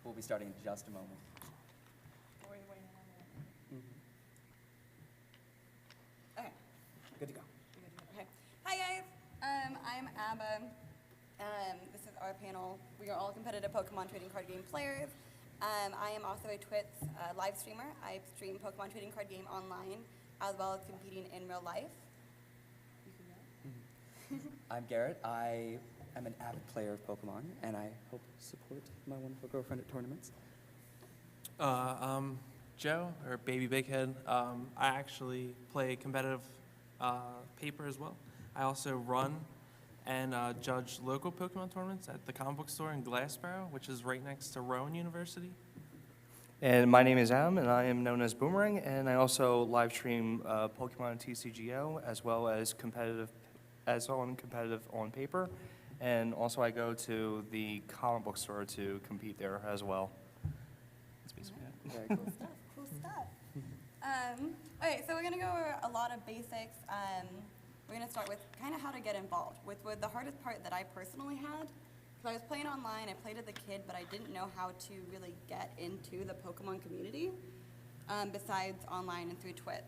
We'll be starting in just a moment. Okay. Good to go. Okay. Hi guys, I'm Abba. This is our panel. We are all competitive Pokemon trading card game players. I am also a Twitch live streamer. I stream Pokemon trading card game online, as well as competing in real life. I'm Garrett. I am an avid player of Pokemon, and I hope to support my wonderful girlfriend at tournaments. I'm Joe, or Baby Bighead. I actually play competitive paper as well. I also run and judge local Pokemon tournaments at the comic book store in Glassboro, which is right next to Rowan University. And my name is Adam, and I am known as Boomerang, and I also live stream Pokemon TCG as well as competitive on paper, and also I go to the comic book store to compete there as well. That's basically it. Very cool. Cool stuff. Okay, so we're gonna go over a lot of basics. We're gonna start with kind of how to get involved. With the hardest part that I personally had, because I was playing online, I played as a kid, but I didn't know how to really get into the Pokemon community, besides online and through Twitch.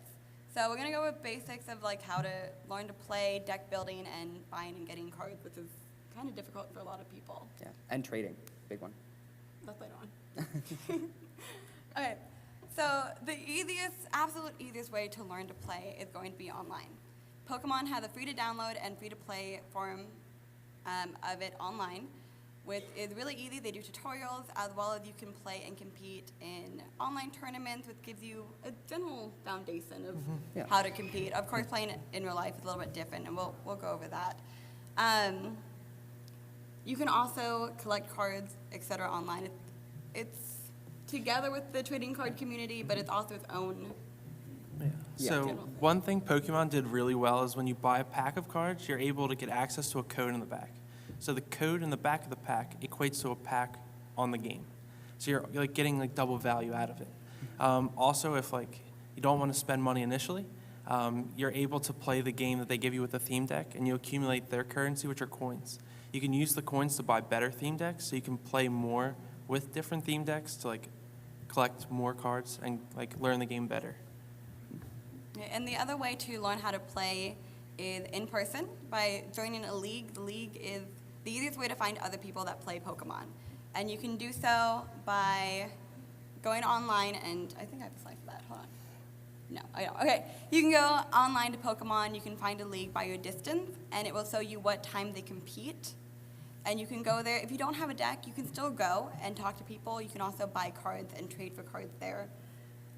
So we're gonna go with basics of like how to learn to play, deck building, and buying and getting cards, which is kind of difficult for a lot of people. Yeah, and trading, big one. That's later on. Okay, so the absolute easiest way to learn to play is going to be online. Pokemon has a free to download and free to play form of it online. It's really easy. They do tutorials, as well as you can play and compete in online tournaments, which gives you a general foundation of how to compete. Of course, playing it in real life is a little bit different, and we'll go over that. You can also collect cards, etc. online. It's together with the trading card community, but it's also its own. So one thing Pokemon did really well is when you buy a pack of cards, you're able to get access to a code in the back. So the code in the back of the pack equates to a pack on the game. So you're like getting like double value out of it. Also, if like you don't want to spend money initially, you're able to play the game that they give you with the theme deck, and you accumulate their currency, which are coins. You can use the coins to buy better theme decks, so you can play more with different theme decks to like collect more cards and like learn the game better. And the other way to learn how to play is in person by joining a league. The league is the easiest way to find other people that play Pokemon. And you can do so by going online, and I think I have a slide for that. Hold on. No, I don't. Okay, you can go online to Pokemon. You can find a league by your distance, and it will show you what time they compete. And you can go there. If you don't have a deck, you can still go and talk to people. You can also buy cards and trade for cards there,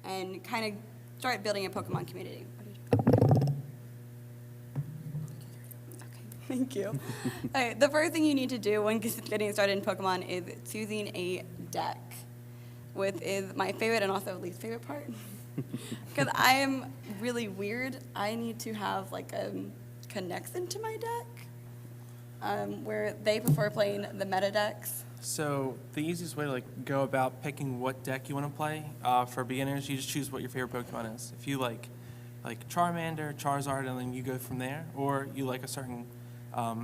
and kind of start building a Pokemon community. Thank you. Okay, the first thing you need to do when getting started in Pokemon is choosing a deck, which is my favorite and also least favorite part. Because I am really weird. I need to have like a connection to my deck, where they prefer playing the meta decks. So the easiest way to like go about picking what deck you want to play for beginners, you just choose what your favorite Pokemon is. If you like Charmander, Charizard, and then you go from there, or you like a certain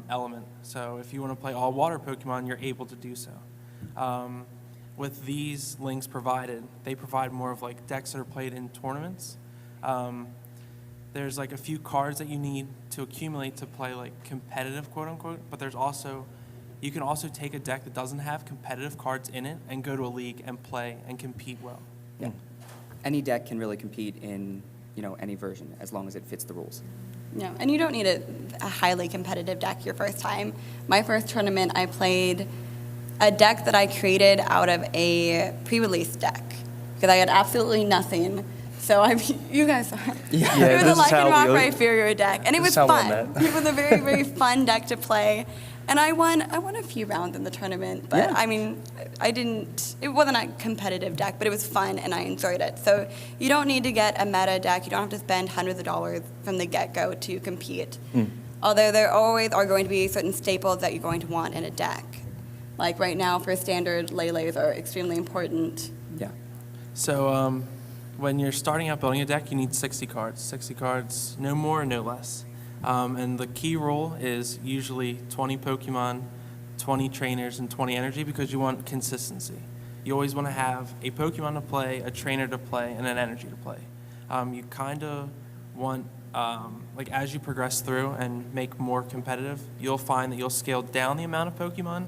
element. So if you want to play all water Pokemon, you're able to do so. With these links provided, they provide more of like decks that are played in tournaments. There's like a few cards that you need to accumulate to play like competitive, quote unquote, but you can also take a deck that doesn't have competitive cards in it and go to a league and play and compete well. Yeah. Any deck can really compete in, any version, as long as it fits the rules. Yeah, and you don't need a highly competitive deck your first time. My first tournament, I played a deck that I created out of a pre-release deck because I had absolutely nothing. So you guys are. Yeah, it was a Lycanroc Rhyperior deck, and it was fun. It was a very, very fun deck to play. And I won a few rounds in the tournament, but I mean, it wasn't a competitive deck, but it was fun and I enjoyed it. So you don't need to get a meta deck. You don't have to spend hundreds of dollars from the get-go to compete. Although there always are going to be certain staples that you're going to want in a deck. Like right now for standard, Lele's are extremely important. Yeah. So when you're starting out building a deck, you need 60 cards. 60 cards, no more, no less. And the key rule is usually 20 Pokemon, 20 trainers, and 20 energy because you want consistency. you always want to have a Pokemon to play, a trainer to play, and an energy to play. You kind of want, like as you progress through and make more competitive, you'll find that you'll scale down the amount of Pokemon,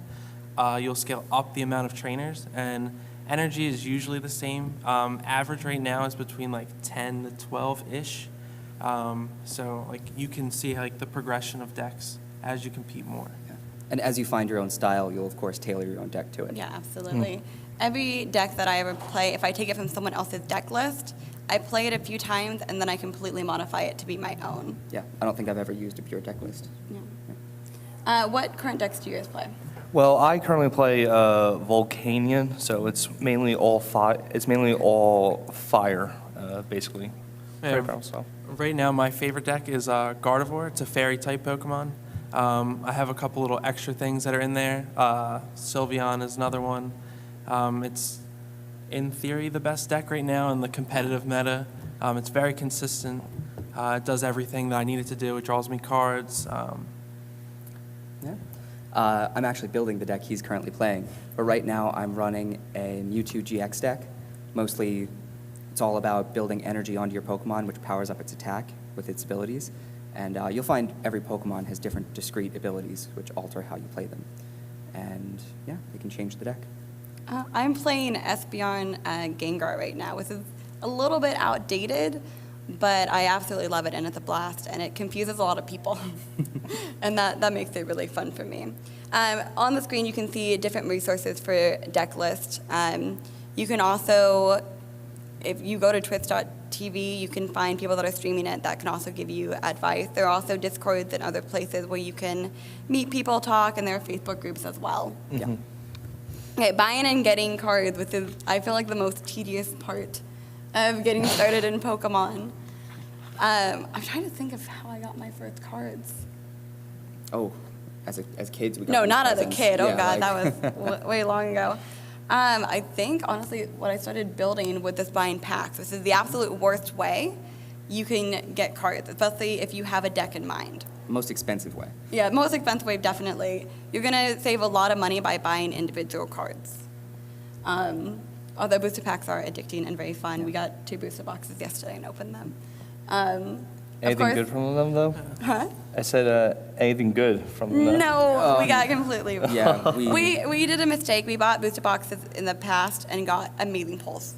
you'll scale up the amount of trainers, and energy is usually the same. Average right now is between like 10 to 12-ish. So like you can see like the progression of decks as you compete more. Yeah. And as you find your own style, you'll of course tailor your own deck to it. Yeah, absolutely. Every deck that I ever play, if I take it from someone else's deck list, I play it a few times and then I completely modify it to be my own. Yeah, I don't think I've ever used a pure deck list. Yeah. What current decks do you guys play? Well, I currently play Volcanion, so it's mainly all fire, basically. Yeah. Very powerful stuff. Right now, my favorite deck is Gardevoir. It's a fairy-type Pokemon. I have a couple little extra things that are in there. Sylveon is another one. It's, in theory, the best deck right now in the competitive meta. It's very consistent. It does everything that I need it to do. It draws me cards. Yeah. I'm actually building the deck he's currently playing, but right now I'm running a Mewtwo GX deck. Mostly, it's all about building energy onto your Pokemon, which powers up its attack with its abilities. And you'll find every Pokemon has different discrete abilities, which alter how you play them. And yeah, you can change the deck. I'm playing Espeon Gengar right now, which is a little bit outdated, but I absolutely love it, and it's a blast, and it confuses a lot of people. And that makes it really fun for me. On the screen, you can see different resources for deck list. You can also, if you go to twitch.tv, you can find people that are streaming it that can also give you advice. There are also Discords and other places where you can meet people, talk, and there are Facebook groups as well. Yeah. Okay, buying and getting cards, which is, I feel like, the most tedious part of getting started in Pokemon. I'm trying to think of how I got my first cards. Oh, as kids, we got No, these not as a presents. kid. Oh, Yeah, God, like- that was way long ago. I think, honestly, what I started building with this buying packs. This is the absolute worst way you can get cards, especially if you have a deck in mind. Most expensive way. Yeah, most expensive way, definitely. You're going to save a lot of money by buying individual cards. Although booster packs are addicting and very fun. We got 2 booster boxes yesterday and opened them. Anything good from them, though? Huh? I said anything good from them. No, we got completely wrong. Yeah, We did a mistake. We bought booster boxes in the past and got amazing pulls.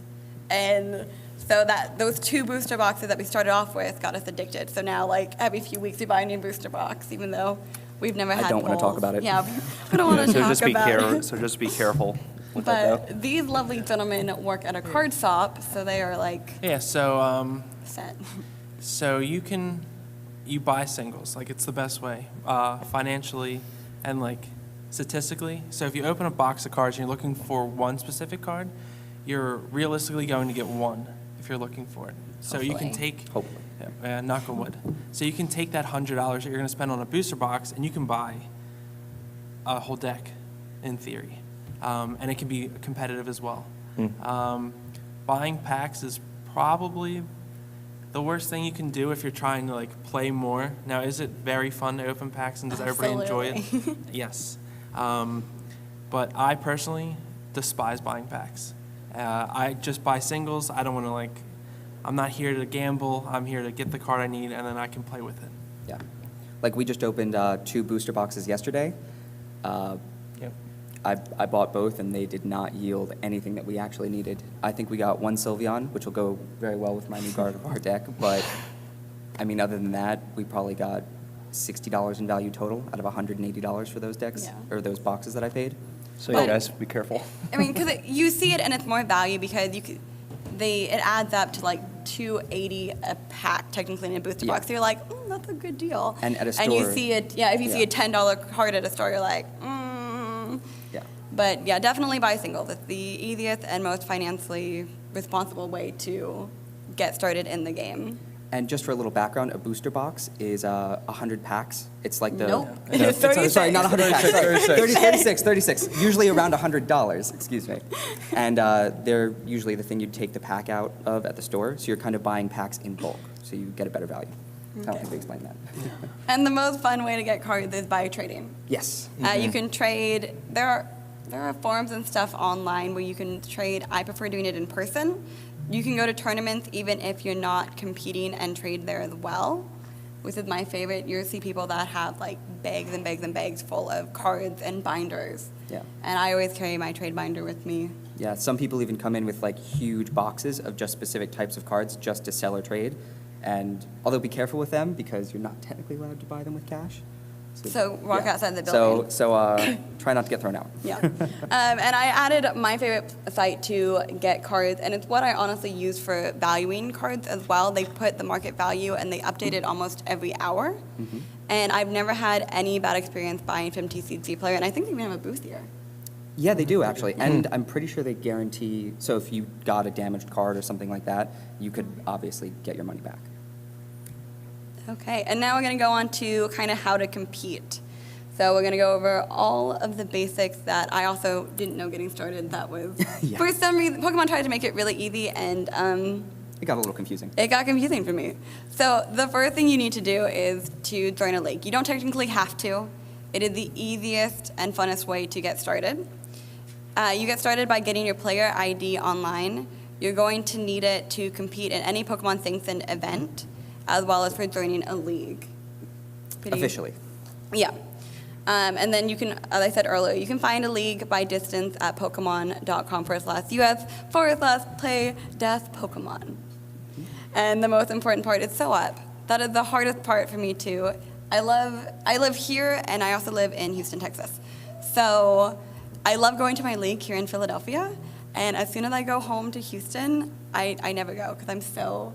And so those 2 booster boxes that we started off with got us addicted. So now, like, every few weeks we buy a new booster box, even though we've never had don't wanna talk pulls. about it. Yeah, we don't want to talk about it. So just be careful with that, though. But these lovely gentlemen work at a card shop, so they are, like, Yeah, so set. So you buy singles, like it's the best way, financially and like statistically. So if you open a box of cards and you're looking for one specific card, you're realistically going to get one if you're looking for it. So you can Hopefully. take, Hopefully. knock on wood. So you can take that $100 that you're going to spend on a booster box and you can buy a whole deck, in theory, and it can be competitive as well. Buying packs is probably the worst thing you can do if you're trying to like play more. Now, is it very fun to open packs and does everybody enjoy it? Absolutely. Yes. But I personally despise buying packs. I just buy singles. I don't want to I'm not here to gamble. I'm here to get the card I need and then I can play with it. Yeah. Like we just opened 2 booster boxes yesterday. Yep. I bought both, and they did not yield anything that we actually needed. I think we got 1 Sylveon, which will go very well with my new Gardevoir deck, but, I mean, other than that, we probably got $60 in value total out of $180 for those decks, Yeah. or those boxes that I paid. So But- you guys, be careful. I mean, because you see it and it's more value because it adds up to like $280 a pack technically in a booster Yeah. box. So you're like, that's a good deal. And at a And you store- see it, if you see a Yeah. $10 card at a store, you're like, Yeah. But yeah, definitely buy singles. It's the easiest and most financially responsible way to get started in the game. And just for a little background, a booster box is 100 packs. It's like the... Nope. No, It's 36. sorry, not 100 packs. Sorry. 36. Usually around $100, excuse me. And they're usually the thing you'd take the pack out of at the store. So you're kind of buying packs in bulk. So you get a better value. I don't Okay. think they explained that. And the most fun way to get cards is by trading. Yes. You can trade. there are forums and stuff online where you can trade. I prefer doing it in person. You can go to tournaments even if you're not competing and trade there as well, which is my favorite. You'll see people that have like bags and bags and bags full of cards and binders. Yeah. And I always carry my trade binder with me. Yeah, some people even come in with like huge boxes of just specific types of cards just to sell or trade. And although be careful with them because you're not technically allowed to buy them with cash. So walk yeah. outside the building. So try not to get thrown out. Yeah. And I added my favorite site to get cards, and it's what I honestly use for valuing cards as well. They put the market value, and they update it almost every hour. Mm-hmm. And I've never had any bad experience buying from TCG Player, and I think they even have a booth here. Yeah, they do actually. And I'm pretty sure they guarantee, so if you got a damaged card or something like that, you could obviously get your money back. Okay, and now we're going to go on to kind of how to compete. So we're going to go over all of the basics that I also didn't know getting started. That was, Yeah. for some reason, Pokemon tried to make it really easy, and It got a little confusing. it got confusing for me. So the first thing you need to do is to join a league. You don't technically have to. It is the easiest and funnest way to get started. You get started by getting your player ID online. You're going to need it to compete in any Pokemon Sanctioned event, as well as for joining a league. Officially. Yeah. And then you can, as I said earlier, you can find a league by distance at pokemon.com/US/play-Pokemon. And the most important part is SOAP. That is the hardest part for me too. I live here, and I also live in Houston, Texas. So I love going to my league here in Philadelphia, and as soon as I go home to Houston, I never go because I'm so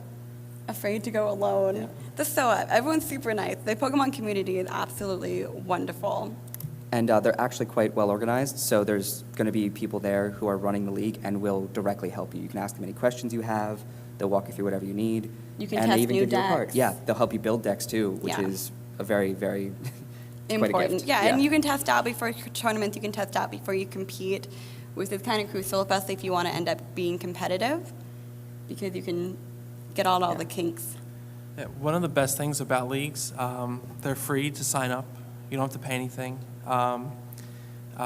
afraid to go alone. Yeah. The SOAP, everyone's super nice. The Pokemon community is absolutely wonderful. And they're actually quite well organized, so there's going to be people there who are running the league and will directly help you. You can ask them any questions you have. They'll walk you through whatever you need. You can and test they even new give you a card. decks. Yeah, they'll help you build decks too, which Yeah. is a very, very quite a Important. gift. Yeah, and you can test out before tournaments. You can test out before you compete, which is kind of crucial, especially if you want to end up being competitive, because you can get all Yeah. the kinks. Yeah, one of the best things about leagues, they're free to sign up. You don't have to pay anything.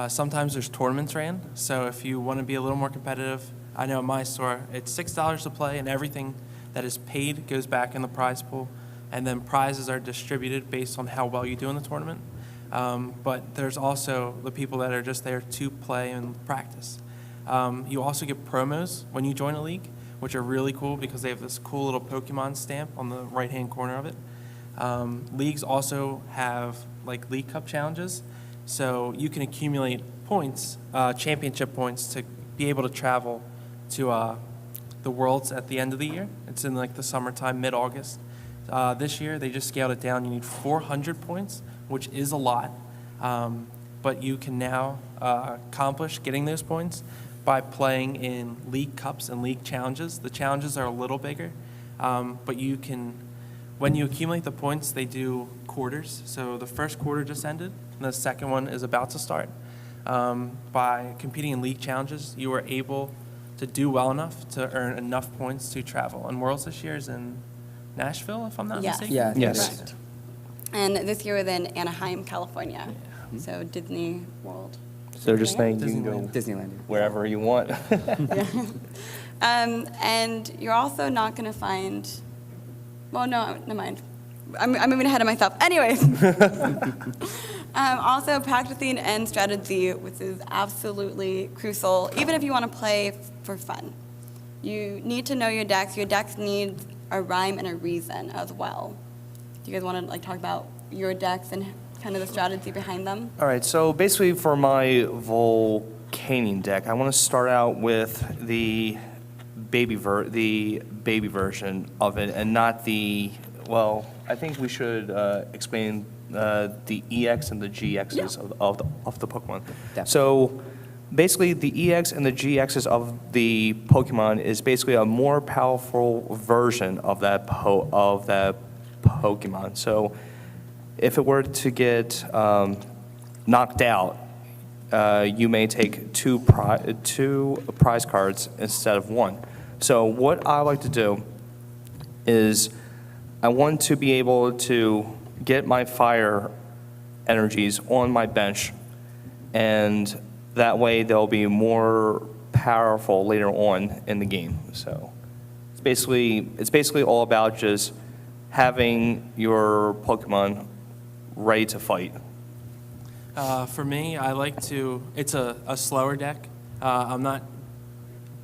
Sometimes there's tournaments ran, so if you want to be a little more competitive, I know at my store, it's $6 to play, and everything that is paid goes back in the prize pool, and then prizes are distributed based on how well you do in the tournament. But there's also the people that are just there to play and practice. You also get promos when you join a league, which are really cool because they have this cool little Pokemon stamp on the right-hand corner of it. Leagues also have like League Cup challenges, so you can accumulate points, championship points, to be able to travel to the Worlds at the end of the year. It's in like the summertime, mid-August. This year, they just scaled it down. You need 400 points, which is a lot, but you can now accomplish getting those points by playing in League Cups and League Challenges. The challenges are a little bigger, but you can, when you accumulate the points, they do quarters. So the first quarter just ended, and the second one is about to start. By competing in League Challenges, you are able to do well enough to earn enough points to travel. And Worlds this year is in Nashville, if I'm not Yes. mistaken. Yeah, I think Yes. it is. Correct. And this year was in Anaheim, California. So Disney World. So just saying you can go Disneyland. Disneyland. wherever you want. And you're also not going to find, well, no, never mind. I'm moving ahead of myself. Anyways. Also, practicing and strategy, which is absolutely crucial, even if you want to play for fun. You need to know your decks. Your decks need a rhyme and a reason as well. Do you guys want to talk about your decks and kind of the strategy behind them? All right, so basically for my Volcanion deck, I want to start out with the baby version of it, and not the, well, I think we should explain the EX and the GXs of the Pokemon. Definitely. So basically the EX and the GXs of the Pokemon is basically a more powerful version of that Pokemon. So if it were to get knocked out, you may take two prize cards instead of one. So what I like to do is I want to be able to get my fire energies on my bench and That way, they'll be more powerful later on in the game. So it's basically all about just having your Pokemon ready to fight. For me, I like to, it's a slower deck. I'm not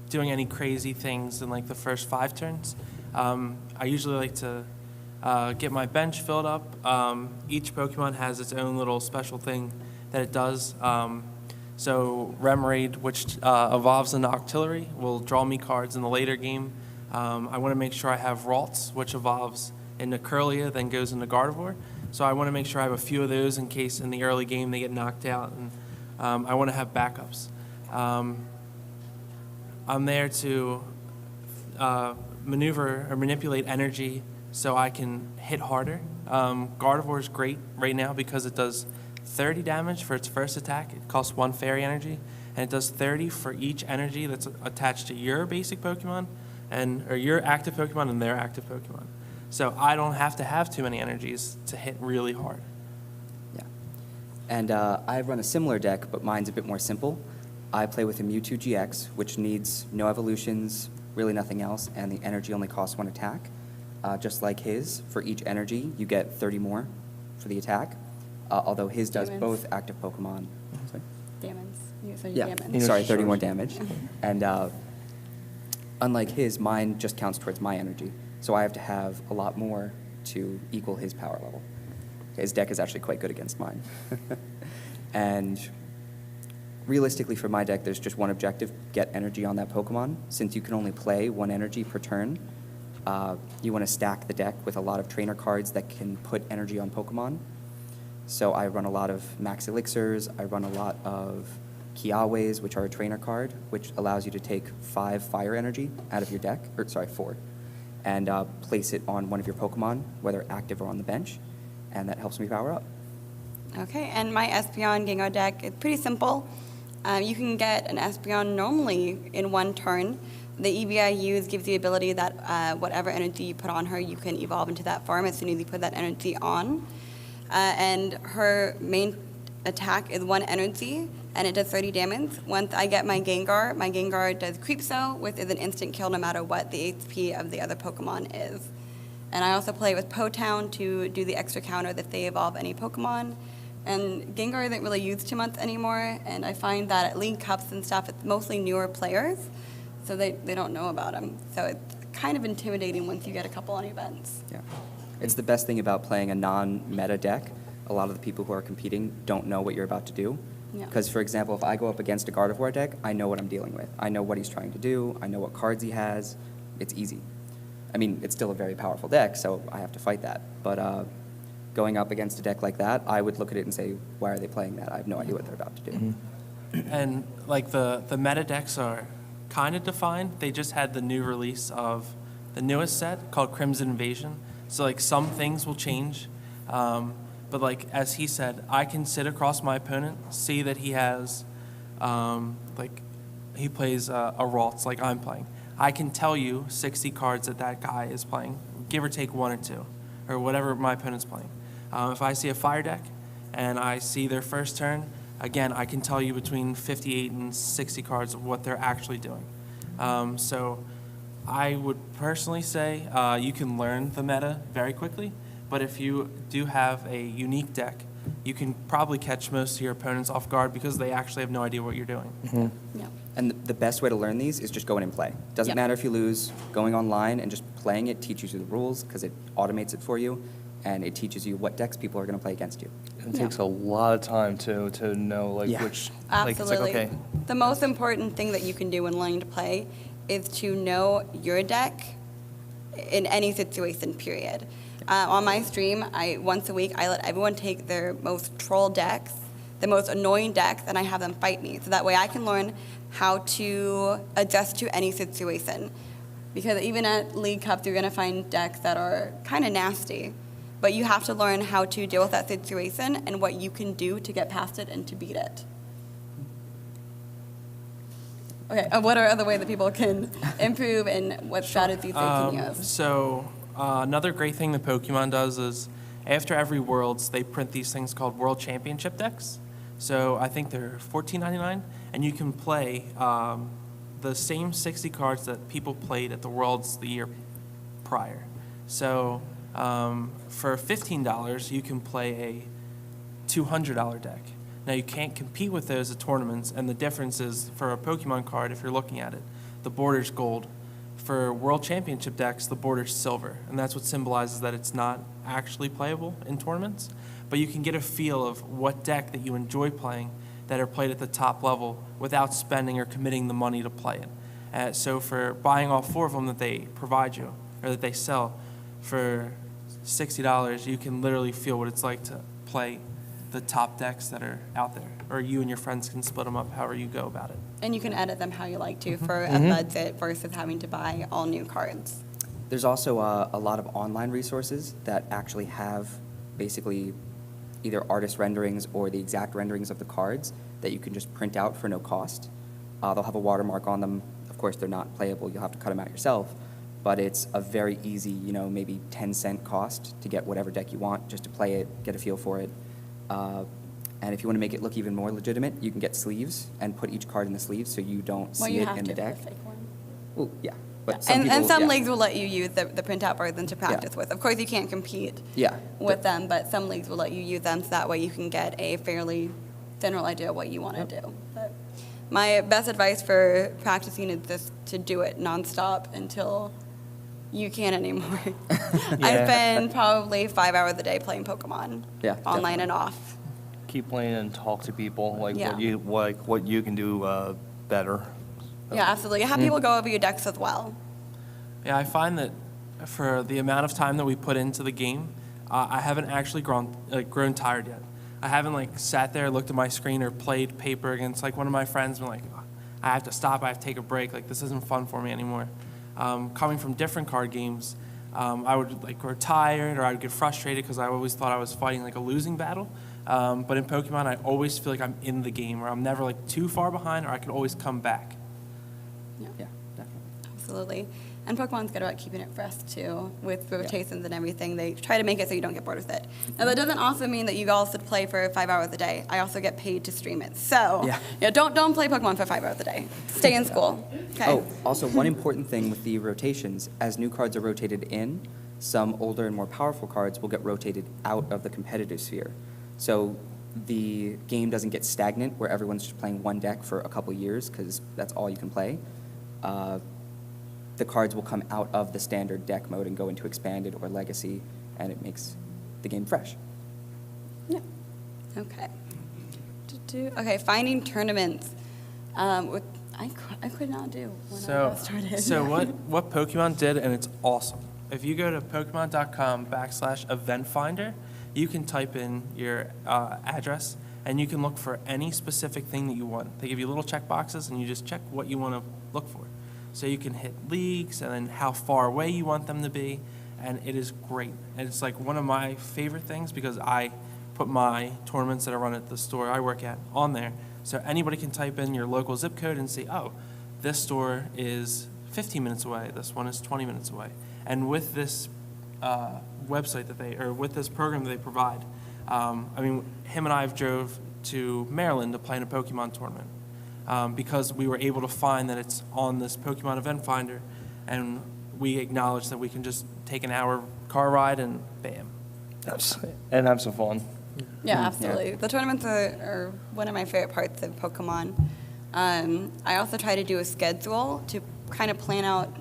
doing any crazy things in like the first 5 turns. I usually like to get my bench filled up. Each Pokemon has its own little special thing that it does. So Remoraid, which evolves into Octillery, will draw me cards in the later game. I want to make sure I have Ralts, which evolves into Curlia, then goes into Gardevoir. So I want to make sure I have a few of those in case in the early game they get knocked out, and I want to have backups. I'm there to maneuver or manipulate energy so I can hit harder. Gardevoir is great right now because it does 30 damage for its first attack. It costs 1 fairy energy, and it does 30 for each energy that's attached to your basic Pokemon, or your active Pokemon and their active Pokemon. So I don't have to have too many energies to hit really hard. Yeah. And I run a similar deck, but mine's a bit more simple. I play with a Mewtwo GX, which needs no evolutions, really nothing else, and the energy only costs 1 attack. Just like his, for each energy, you get 30 more for the attack, although his does Demons. both active Pokemon. Sorry? Damons. You said Yeah, damons. sorry, 30 more damage. And unlike his, mine just counts towards my energy, so I have to have a lot more to equal his power level. His deck is actually quite good against mine. And realistically for my deck, there's just one objective: get energy on that Pokemon. Since you can only play 1 energy per turn, you want to stack the deck with a lot of trainer cards that can put energy on Pokemon. So I run a lot of Max Elixirs, I run a lot of Kiawes, which are a trainer card, which allows you to take 5 fire energy out of your deck, or sorry, 4, and place it on one of your Pokemon, whether active or on the bench, and that helps me power up. Okay, and my Espeon Gengar deck is pretty simple. You can get an Espeon normally in 1 turn. The EV I use gives the ability that whatever energy you put on her, you can evolve into that form as soon as you put that energy on. And her main attack is 1 energy, and it does 30 damage. Once I get my Gengar does Creep Cell, which is an instant kill no matter what the HP of the other Pokemon is. And I also play with Potown to do the extra counter that they evolve any Pokemon. And Gengar isn't really used too much anymore, and I find that at League Cups and stuff, it's mostly newer players, so they don't know about him. So it's kind of intimidating once you get a couple on events. Yeah. It's the best thing about playing a non-meta deck. A lot of the people who are competing don't know what you're about to do. Yeah. Because, for example, if I go up against a Gardevoir deck, I know what I'm dealing with. I know what he's trying to do. I know what cards he has. It's easy. I mean, it's still a very powerful deck, so I have to fight that. But going up against a deck like that, I would look at it and say, why are they playing that? I have no idea what they're about to do. Mm-hmm. And like the meta decks are kind of defined. They just had the new release of the newest set called Crimson Invasion. So like some things will change. But like as he said, I can sit across my opponent, see that he has, like he plays a Ralts like I'm playing. I can tell you 60 cards that guy is playing, give or take 1 or 2, or whatever my opponent's playing. If I see a fire deck and I see their first turn, again, I can tell you between 58 and 60 cards of what they're actually doing. So I would personally say you can learn the meta very quickly, but if you do have a unique deck, you can probably catch most of your opponents off guard because they actually have no idea what you're doing. Yeah. And the best way to learn these is just go in and play. Doesn't Yep. matter if you lose. Going online and just playing it teaches you the rules because it automates it for you, and it teaches you what decks people are going to play against you. It takes a lot of time to know like Yeah. which Absolutely. like it's like okay. The most important thing that you can do when learning to play is to know your deck in any situation, period. On my stream, once a week, I let everyone take their most troll decks, the most annoying decks, and I have them fight me. So that way I can learn how to adjust to any situation. Because even at League Cups, you're going to find decks that are kind of nasty. But you have to learn how to deal with that situation and what you can do to get past it and to beat it. Okay, what are other ways that people can improve and what strategies they can use? So another great thing that Pokemon does is after every Worlds, they print these things called World Championship decks. So I think they're $14.99, and you can play the same 60 cards that people played at the Worlds the year prior. So for $15, you can play a $200 deck. Now, you can't compete with those at tournaments, and the difference is for a Pokemon card, if you're looking at it, the border's gold. For World Championship decks, the border's silver, and that's what symbolizes that it's not actually playable in tournaments. But you can get a feel of what deck that you enjoy playing that are played at the top level without spending or committing the money to play it. So for buying all 4 of them that they provide you, or that they sell, for $60, you can literally feel what it's like to play the top decks that are out there, or you and your friends can split them up however you go about it. And you can edit them how you like to for a budget versus having to buy all new cards. There's also a lot of online resources that actually have basically either artist renderings or the exact renderings of the cards that you can just print out for no cost. They'll have a watermark on them. Of course, they're not playable. You'll have to cut them out yourself. But it's a very easy, maybe 10-cent cost to get whatever deck you want, just to play it, get a feel for it. And if you want to make it look even more legitimate, you can get sleeves and put each card in the sleeves so you don't see it in the deck. Fake one. Well, yeah. But And some yeah. leagues will let you use the printout version to practice with. Of course, you can't compete Yeah. with them, but some leagues will let you use them so that way you can get a fairly general idea of what you want to do. But my best advice for practicing is just to do it nonstop until you can't anymore. I spend probably 5 hours a day playing Pokemon, Yeah, online definitely. and off. Keep playing and talk to people, Yeah. what you can do better. Yeah, absolutely. Have people go over your decks as well. Yeah, I find that for the amount of time that we put into the game, I haven't actually grown tired yet. I haven't sat there, looked at my screen, or played paper against one of my friends and been like, I have to stop, I have to take a break. This isn't fun for me anymore. Coming from different card games, I would grow tired, or I would get frustrated because I always thought I was fighting a losing battle. But in Pokemon, I always feel like I'm in the game, or I'm never too far behind, or I can always come back. Yeah, definitely. Absolutely. And Pokemon's good about keeping it fresh, too, with rotations and everything. They try to make it so you don't get bored with it. Now, that doesn't also mean that you all should play for 5 hours a day. I also get paid to stream it. So, don't play Pokemon for 5 hours a day. Stay in school. Okay? Oh, also one important thing with the rotations, as new cards are rotated in, some older and more powerful cards will get rotated out of the competitive sphere. So the game doesn't get stagnant where everyone's just playing one deck for a couple years because that's all you can play. The cards will come out of the standard deck mode and go into expanded or legacy, and it makes the game fresh. Yeah. Okay. Okay, finding tournaments. I could not do when I got started. So what Pokemon did, and it's awesome. If you go to Pokemon.com/event finder, you can type in your address, and you can look for any specific thing that you want. They give you little check boxes, and you just check what you want to look for. So you can hit leagues, and then how far away you want them to be, and it is great. And it's one of my favorite things because I put my tournaments that I run at the store I work at on there. So anybody can type in your local zip code and see, oh, this store is 15 minutes away, this one is 20 minutes away. And with this website with this program that they provide, him and I have drove to Maryland to play in a Pokemon tournament because we were able to find that it's on this Pokemon event finder, and we acknowledge that we can just take an hour car ride and bam. And have some fun. Yeah, absolutely. The tournaments are one of my favorite parts of Pokemon. I also try to do a schedule to kind of plan out.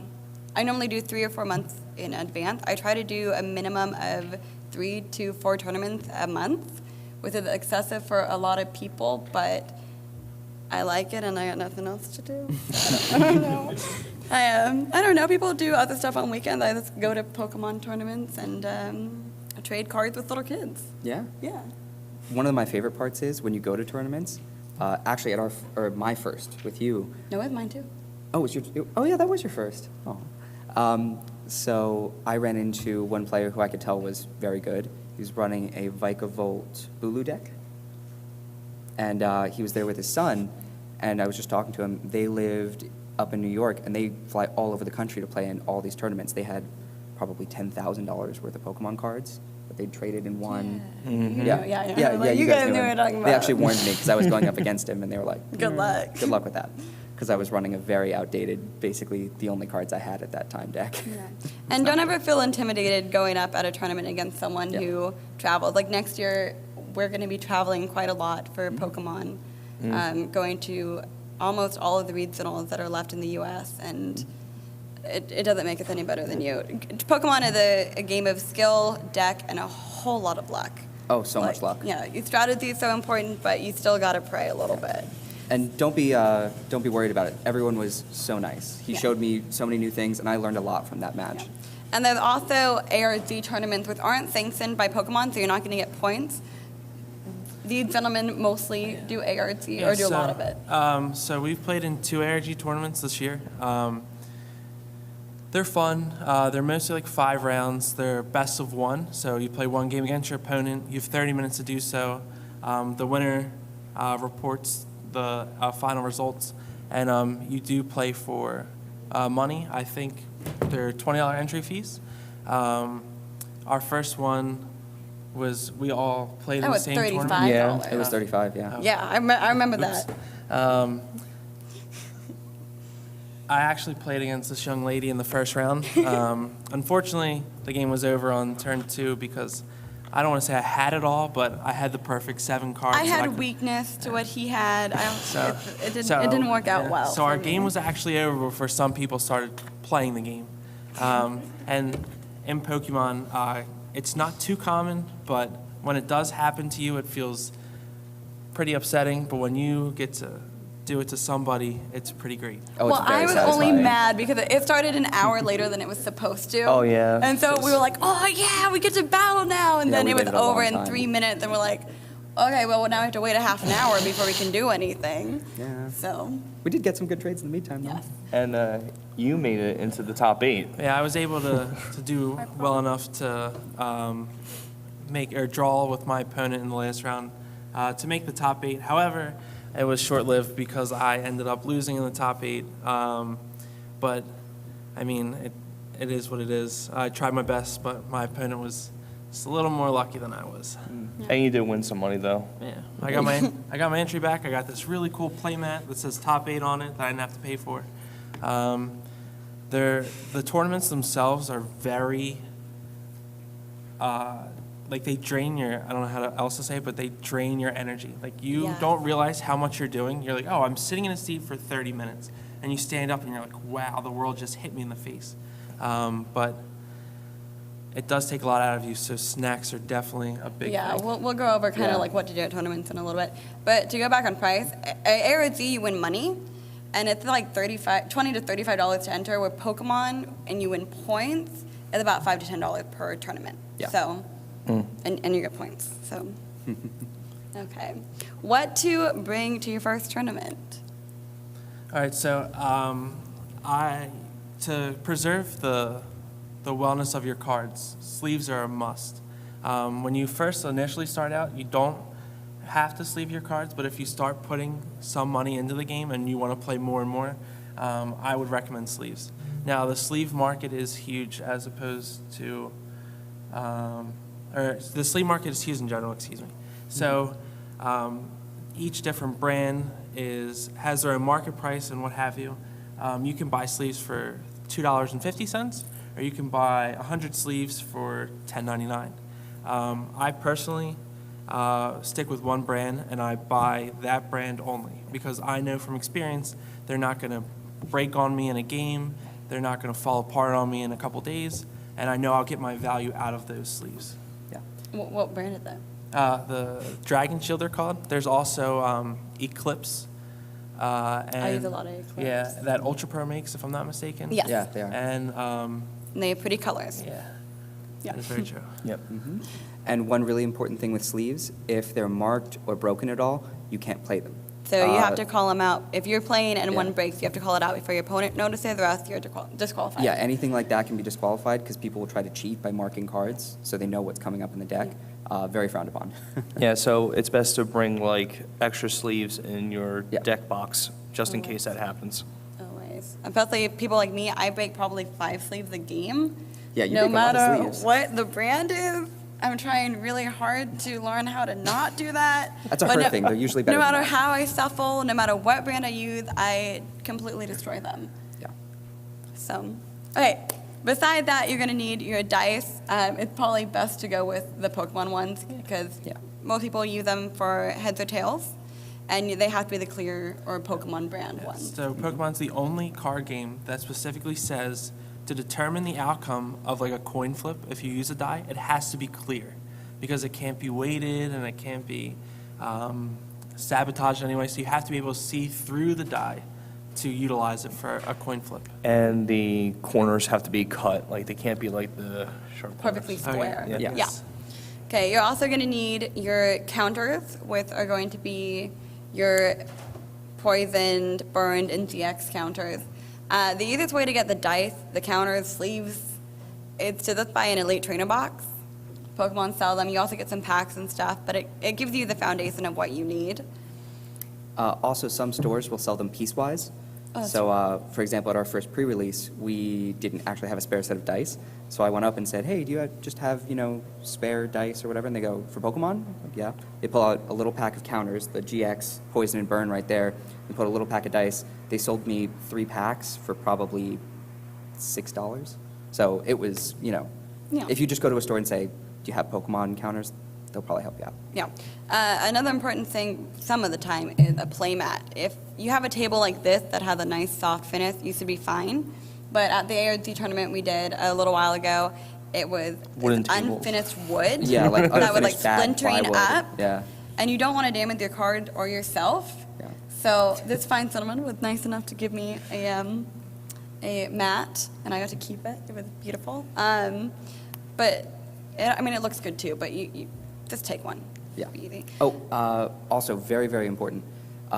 I normally do 3 or 4 months in advance. I try to do a minimum of 3 to 4 tournaments a month, which is excessive for a lot of people, but I like it and I got nothing else to do. I don't know. I don't know. People do other stuff on weekends. I just go to Pokemon tournaments and trade cards with little kids. Yeah? Yeah. One of my favorite parts is when you go to tournaments, actually at my first with you. No, it's mine too. Oh, yeah, that was your first. Oh. So I ran into one player who I could tell was very good. He was running a Vikavolt Bulu deck. And he was there with his son, and I was just talking to him. They lived up in New York, and they fly all over the country to play in all these tournaments. They had probably $10,000 worth of Pokemon cards that they'd traded in one. Yeah. Like, you guys guys knew what I'm talking They about. actually warned me because I was going up against him, and they were like, Good luck. Good luck with that. Because I was running a very outdated, basically the only cards I had at that time deck. Yeah. And don't ever feel intimidated going up at a tournament against someone Yeah. who travels. Like next year, we're going to be traveling quite a lot for Pokemon, going to almost all of the regionals that are left in the U.S., and it doesn't make us any better than you. Pokemon is a game of skill, deck, and a whole lot of luck. Oh, so much luck. Yeah, your strategy is so important, but you still got to pray a little bit. And don't be worried about it. Everyone was so nice. He Yeah. showed me so many new things, and I learned a lot from that match. Yeah. And there's also ARG tournaments which aren't sanctioned by Pokemon, so you're not going to get points. These gentlemen mostly do ARG or do a lot of it. So we've played in 2 ARG tournaments this year. They're fun. They're mostly like 5 rounds. They're best of 1, so you play 1 game against your opponent. You have 30 minutes to do so. The winner reports the final results, and you do play for money. I think they're $20 entry fees. Our first one was we all played in That the was same $35. tournament. Yeah. It was 35, yeah. Yeah, I remember Oops. that. I actually played against this young lady in the first round. Unfortunately, the game was over on turn 2 because I don't want to say I had it all, but I had the perfect 7 cards. I that had could- weakness to what he had. So- It so, didn't work out yeah. well. So our for me. game was actually over before some people started playing the game. And in Pokemon, it's not too common, but when it does happen to you, it feels pretty upsetting. But when you get to do it to somebody, it's pretty great. Oh, it's Well, very I was satisfying. only mad because it started an hour later than it was supposed to. Oh, yeah. And so we were like, oh, yeah, we get to battle now. And Yeah, then we it was waited a long over in time. 3 minutes, and we're like, okay, well, now we have to wait a half an hour before we can do anything. Yeah. So, We did get some good trades in the meantime, though. yes. And you made it into the top 8. Yeah, I was able to do well enough to make or draw with my opponent in the last round to make the top 8. However, it was short-lived because I ended up losing in the top 8. But I mean, it is what it is. I tried my best, but my opponent was just a little more lucky than I was. And you did win some money, though. Yeah, I got my entry back. I got this really cool playmat that says top 8 on it that I didn't have to pay for. The tournaments themselves are very like they drain your, I don't know how else to say it, but they drain your energy. Like you Yeah. don't realize how much you're doing. You're like, oh, I'm sitting in a seat for 30 minutes. And you stand up and you're like, wow, the world just hit me in the face. But it does take a lot out of you, so snacks are definitely a big Yeah, thing. we'll go over kind of Yeah. like what to do at tournaments in a little bit. But to go back on price, ARG, you win money, and it's like $20 to $35 to enter. With Pokemon, and you win points, it's about $5 to $10 per tournament. Yeah. So, and you get points. So, okay. What to bring to your first tournament? All right, so to preserve the wellness of your cards, sleeves are a must. When you first initially start out, you don't have to sleeve your cards, but if you start putting some money into the game and you want to play more and more, I would recommend sleeves. Now, the sleeve market is huge as opposed to, or the sleeve market is huge in general, excuse me. So each different brand has their own market price and what have you. You can buy sleeves for $2.50, or you can buy 100 sleeves for $10.99. I personally stick with one brand, and I buy that brand only because I know from experience they're not going to break on me in a game, they're not going to fall apart on me in a couple days, and I know I'll get my value out of those sleeves. Yeah. What brand is that? The Dragon Shield they're called. There's also Eclipse. I use a lot of Eclipse. Yeah, that Ultra Pro makes, if I'm not mistaken. Yes. Yeah, they are. And And they have pretty colors. yeah, Yeah. that is very true. Yep. And one really important thing with sleeves, if they're marked or broken at all, you can't play them. So you have to call them out. If you're playing and yeah. one breaks, you have to call it out before your opponent notices, or else you're disqualified. Yeah, anything like that can be disqualified because people will try to cheat by marking cards so they know what's coming up in the deck. Very frowned upon. Yeah, so it's best to bring like extra sleeves in your Yeah. deck box just in case that happens. Always. Especially people like me, I break probably 5 sleeves a game. Yeah, you no make a lot of matter sleeves. what the brand is. I'm trying really hard to learn how to not do that. That's a But hard thing. They're usually better No than matter that. how I shuffle, no matter what brand I use, I completely destroy them. Yeah. So, okay. Beside that, you're gonna need your dice. It's probably best to go with the Pokemon ones because Yeah. most people use them for heads or tails, and they have to be the clear or Pokemon brand ones. So Pokemon's the only card game that specifically says to determine the outcome of like a coin flip, if you use a die, it has to be clear because it can't be weighted and it can't be sabotaged anyway. So you have to be able to see through the die to utilize it for a coin flip. And the corners have to be cut, like they can't be like the sharp corners. Perfectly Oh, square. yeah. Yeah. Yeah. Okay, you're also going to need your counters, which are going to be your poisoned, burned, and GX counters. The easiest way to get the dice, the counters, sleeves, is to just buy an Elite Trainer box. Pokemon sell them. You also get some packs and stuff, but it gives you the foundation of what you need. Also, some stores will sell them piecewise. Oh, that's So, for example, at our first pre-release, we didn't actually have a spare set of dice. So I went up and said, hey, do you just have, spare dice or whatever? And they go, for Pokemon? I'm like, yeah. They pull out a little pack of counters, the GX, Poison, and Burn right there, and put a little pack of dice. They sold me 3 packs for probably $6. So it was, Yeah. if you just go to a store and say, do you have Pokemon counters? They'll probably help you out. Yeah. Another important thing some of the time is a play mat. If you have a table like this that has a nice soft finish, you should be fine. But at the ARG tournament we did a little while ago, it was Wooden tables. unfinished wood Yeah, like that was like unfinished bad splintering plywood. up. Yeah. And you don't want to damage your card or yourself. Yeah. So this fine gentleman was nice enough to give me a mat, and I got to keep it. It was beautiful. But it looks good too. But you just take one. Yeah. It'll be easy. Oh, also very, very important.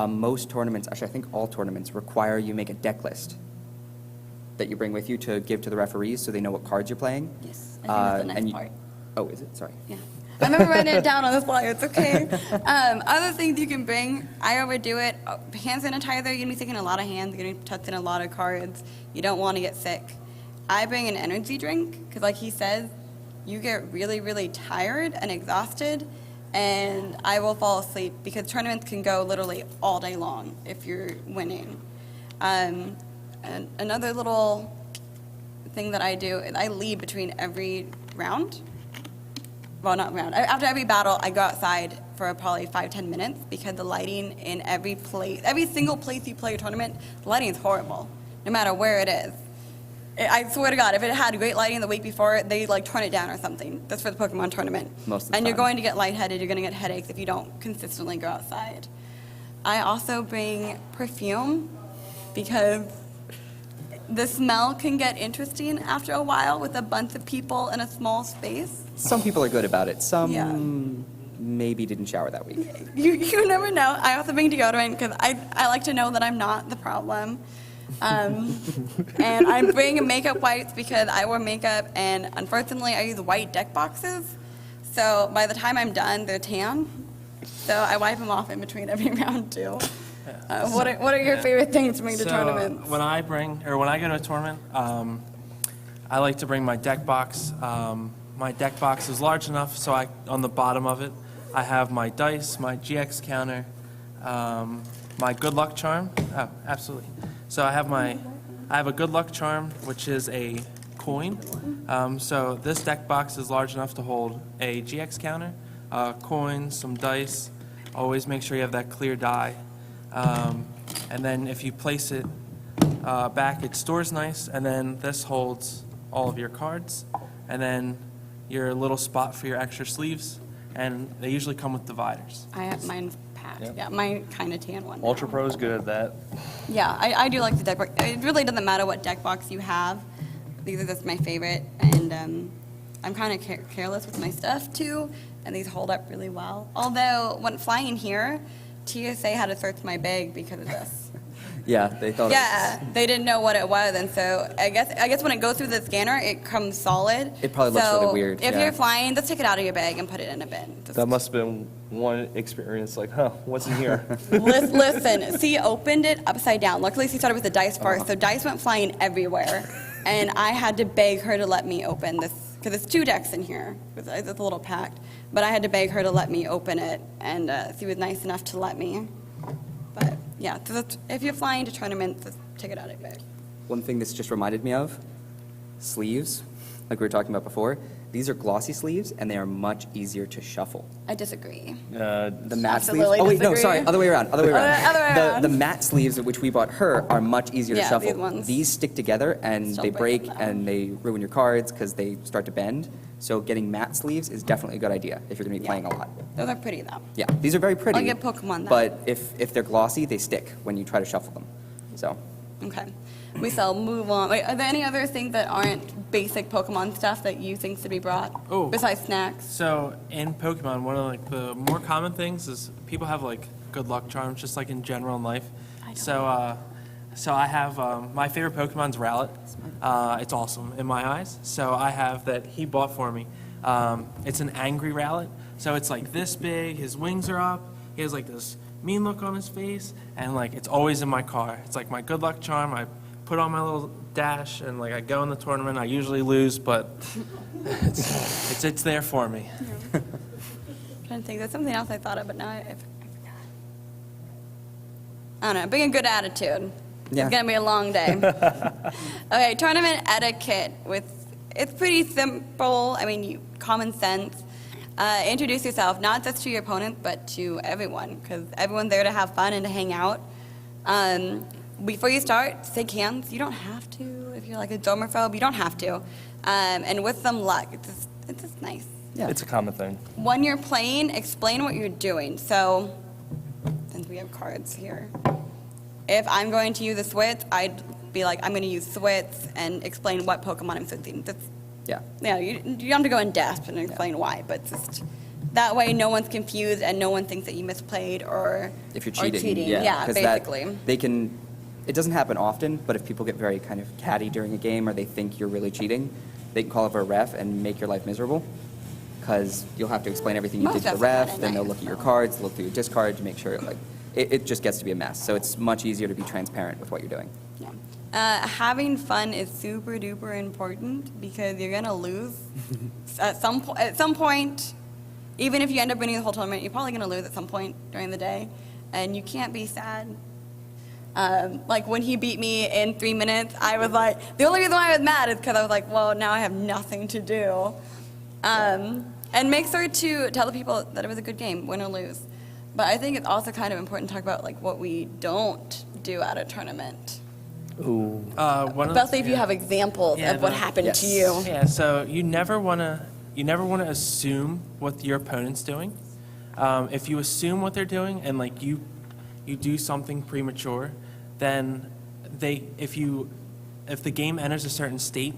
Most tournaments, actually I think all tournaments, require you make a deck list that you bring with you to give to the referees so they know what cards you're playing. Yes, I think that's the nice and you- part. Oh, is it? Sorry. Yeah. I remember writing it down on the flyer. It's okay. Other things you can bring, I overdo it. Hand sanitizer, you're going to be taking a lot of hands. You're going to be touching a lot of cards. You don't want to get sick. I bring an energy drink because, like he says, you get really, really tired and exhausted, and I will fall asleep because tournaments can go literally all day long if you're winning. And another little thing that I do is I lead between every round. Well, not round. After every battle, I go outside for probably 5-10 minutes because the lighting in every single place you play a tournament, the lighting is horrible, no matter where it is. I swear to God, if it had great lighting the week before, they turn it down or something. That's for the Pokemon tournament. Most of the And you're time. going to get lightheaded, you're going to get headaches if you don't consistently go outside. I also bring perfume because the smell can get interesting after a while with a bunch of people in a small space. Some people are good about it. Some Yeah. maybe didn't shower that week. You never know. I also bring deodorant because I like to know that I'm not the problem. And I bring makeup wipes because I wear makeup, and unfortunately I use white deck boxes. So by the time I'm done, they're tan. So I wipe them off in between every round too. What are your favorite things to bring to tournaments? When I go to a tournament, I like to bring my deck box. My deck box is large enough, so on the bottom of it, I have my dice, my GX counter, my good luck charm. Oh, absolutely. So I have a good luck charm, which is a coin. So this deck box is large enough to hold a GX counter, coins, some dice. Always make sure you have that clear die. And then if you place it back, it stores nice, and then this holds all of your cards, and then your little spot for your extra sleeves, and they usually come with dividers. I have mine packed. Yep. Yeah, mine kind of tan one. Ultra Pro is good at that. Yeah, I do like the deck box. It really doesn't matter what deck box you have. These are just my favorite, and I'm kind of careless with my stuff too, and these hold up really well. Although when flying here, TSA had to search my bag because of this. Yeah, they thought. Yeah, they didn't know what it was, and so I guess when it goes through the scanner, it comes solid. It probably looks So really weird, If yeah. you're flying, just take it out of your bag and put it in a bin. Just That must have been one experience, like, what's in here? Listen, C opened it upside down. Luckily, she started with the dice first, so dice went flying everywhere. and I had to beg her to let me open this, because it's 2 decks in here. It's a little packed. But I had to beg her to let me open it, and she was nice enough to let me. But yeah, so if you're flying to tournaments, just take it out of bag. One thing this just reminded me of, sleeves, like we were talking about before. These are glossy sleeves, and they are much easier to shuffle. I disagree. The matte sleeves. Absolutely Oh wait, no, disagree. sorry, other way around. Other way around. Other way around. The matte sleeves, which we bought her, are much easier to Yeah, shuffle. these ones. These stick together and Still they break break them. and they ruin your cards because they start to bend. So getting matte sleeves is definitely a good idea if you're going to be playing a lot. Those are pretty though. Yeah, these are very pretty. I'll get Pokemon that. But if they're glossy, they stick when you try to shuffle them. So Okay. We shall move on. Wait, are there any other things that aren't basic Pokemon stuff that you think should be brought? Oh. Besides snacks? So in Pokemon, one of like the more common things is people have like good luck charms, just like in general in life. So I have my favorite Pokemon's Rowlet. It's awesome in my eyes. So I have that he bought for me. It's an angry Rowlet. So it's like this big. His wings are up. He has like this mean look on his face, and like it's always in my car. It's like my good luck charm. I put on my little dash, and like I go in the tournament. I usually lose, but it's there for me. I'm trying to think. There's something else I thought of, but now I forgot. I don't know. Bring a good attitude. Yeah. It's going to be a long day. Okay, tournament etiquette. It's pretty simple. I mean, common sense. Introduce yourself, not just to your opponent, but to everyone, because everyone's there to have fun and to hang out. Before you start, shake hands. You don't have to. If you're like a germaphobe, you don't have to. And with some luck, it's just nice. yeah, It's a common thing. When you're playing, explain what you're doing. So, since we have cards here, if I'm going to use a switch, I'd be like, I'm going to use switch and explain what Pokemon I'm switching. yeah. You don't have to go in depth and explain why, but just that way no one's confused and no one thinks that you misplayed or If you're or cheating, Yeah, 'cause basically. they can. It doesn't happen often, but if people get very kind of catty during a game or they think you're really cheating, they can call over a ref and make your life miserable. Because you'll have to explain everything you Most did to the refs are ref, kinda then they'll nice, look at your so. cards, look through your discard to make sure like it just gets to be a mess. So it's much easier to be transparent with what you're doing. Yeah. Having fun is super duper important because you're gonna lose at some point. Even if you end up winning the whole tournament, you're probably gonna lose at some point during the day, and you can't be sad. Like when he beat me in 3 minutes, I was like, the only reason why I was mad is because I was like, well, now I have nothing to do. And make sure to tell the people that it was a good game, win or lose. But I think it's also kind of important to talk about like what we don't do at a tournament. Ooh. Especially if you have examples Yeah, of what the- happened yes. to you. Yeah, so you never want to assume what your opponent's doing. If you assume what they're doing and like you do something premature, then if the game enters a certain state,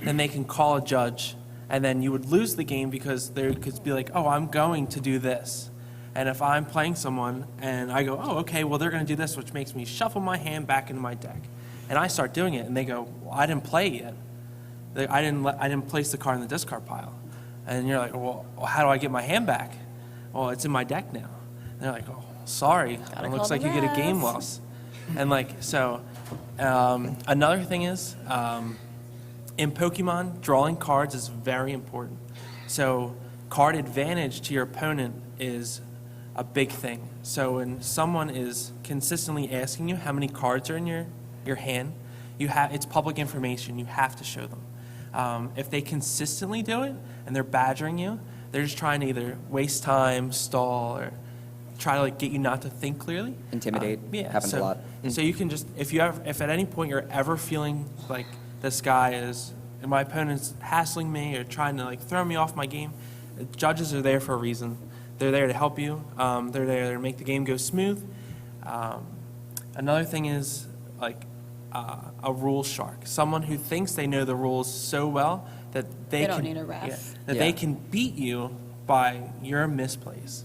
then they can call a judge, and then you would lose the game because they could be like, oh, I'm going to do this. And if I'm playing someone and I go, oh, okay, well, they're going to do this, which makes me shuffle my hand back into my deck. And I start doing it, and they go, well, I didn't play it yet. I didn't place the card in the discard pile. And you're like, well, how do I get my hand back? Well, it's in my deck now. And they're like, oh, sorry. Gotta It call looks like the you get a game refs. loss. And like, so another thing is, in Pokemon, drawing cards is very important. So card advantage to your opponent is a big thing. So when someone is consistently asking you how many cards are in your hand, it's public information. You have to show them. If they consistently do it and they're badgering you, they're just trying to either waste time, stall, or try to like get you not to think clearly. Intimidate. Happens a lot. So you can just, if at any point you're ever feeling like this guy is, and my opponent's hassling me or trying to like throw me off my game, judges are there for a reason. They're there to help you. They're there to make the game go smooth. Another thing is like a rule shark, someone who thinks they know the rules so well that they don't can, need a ref. that Yeah. they can beat you by your misplays.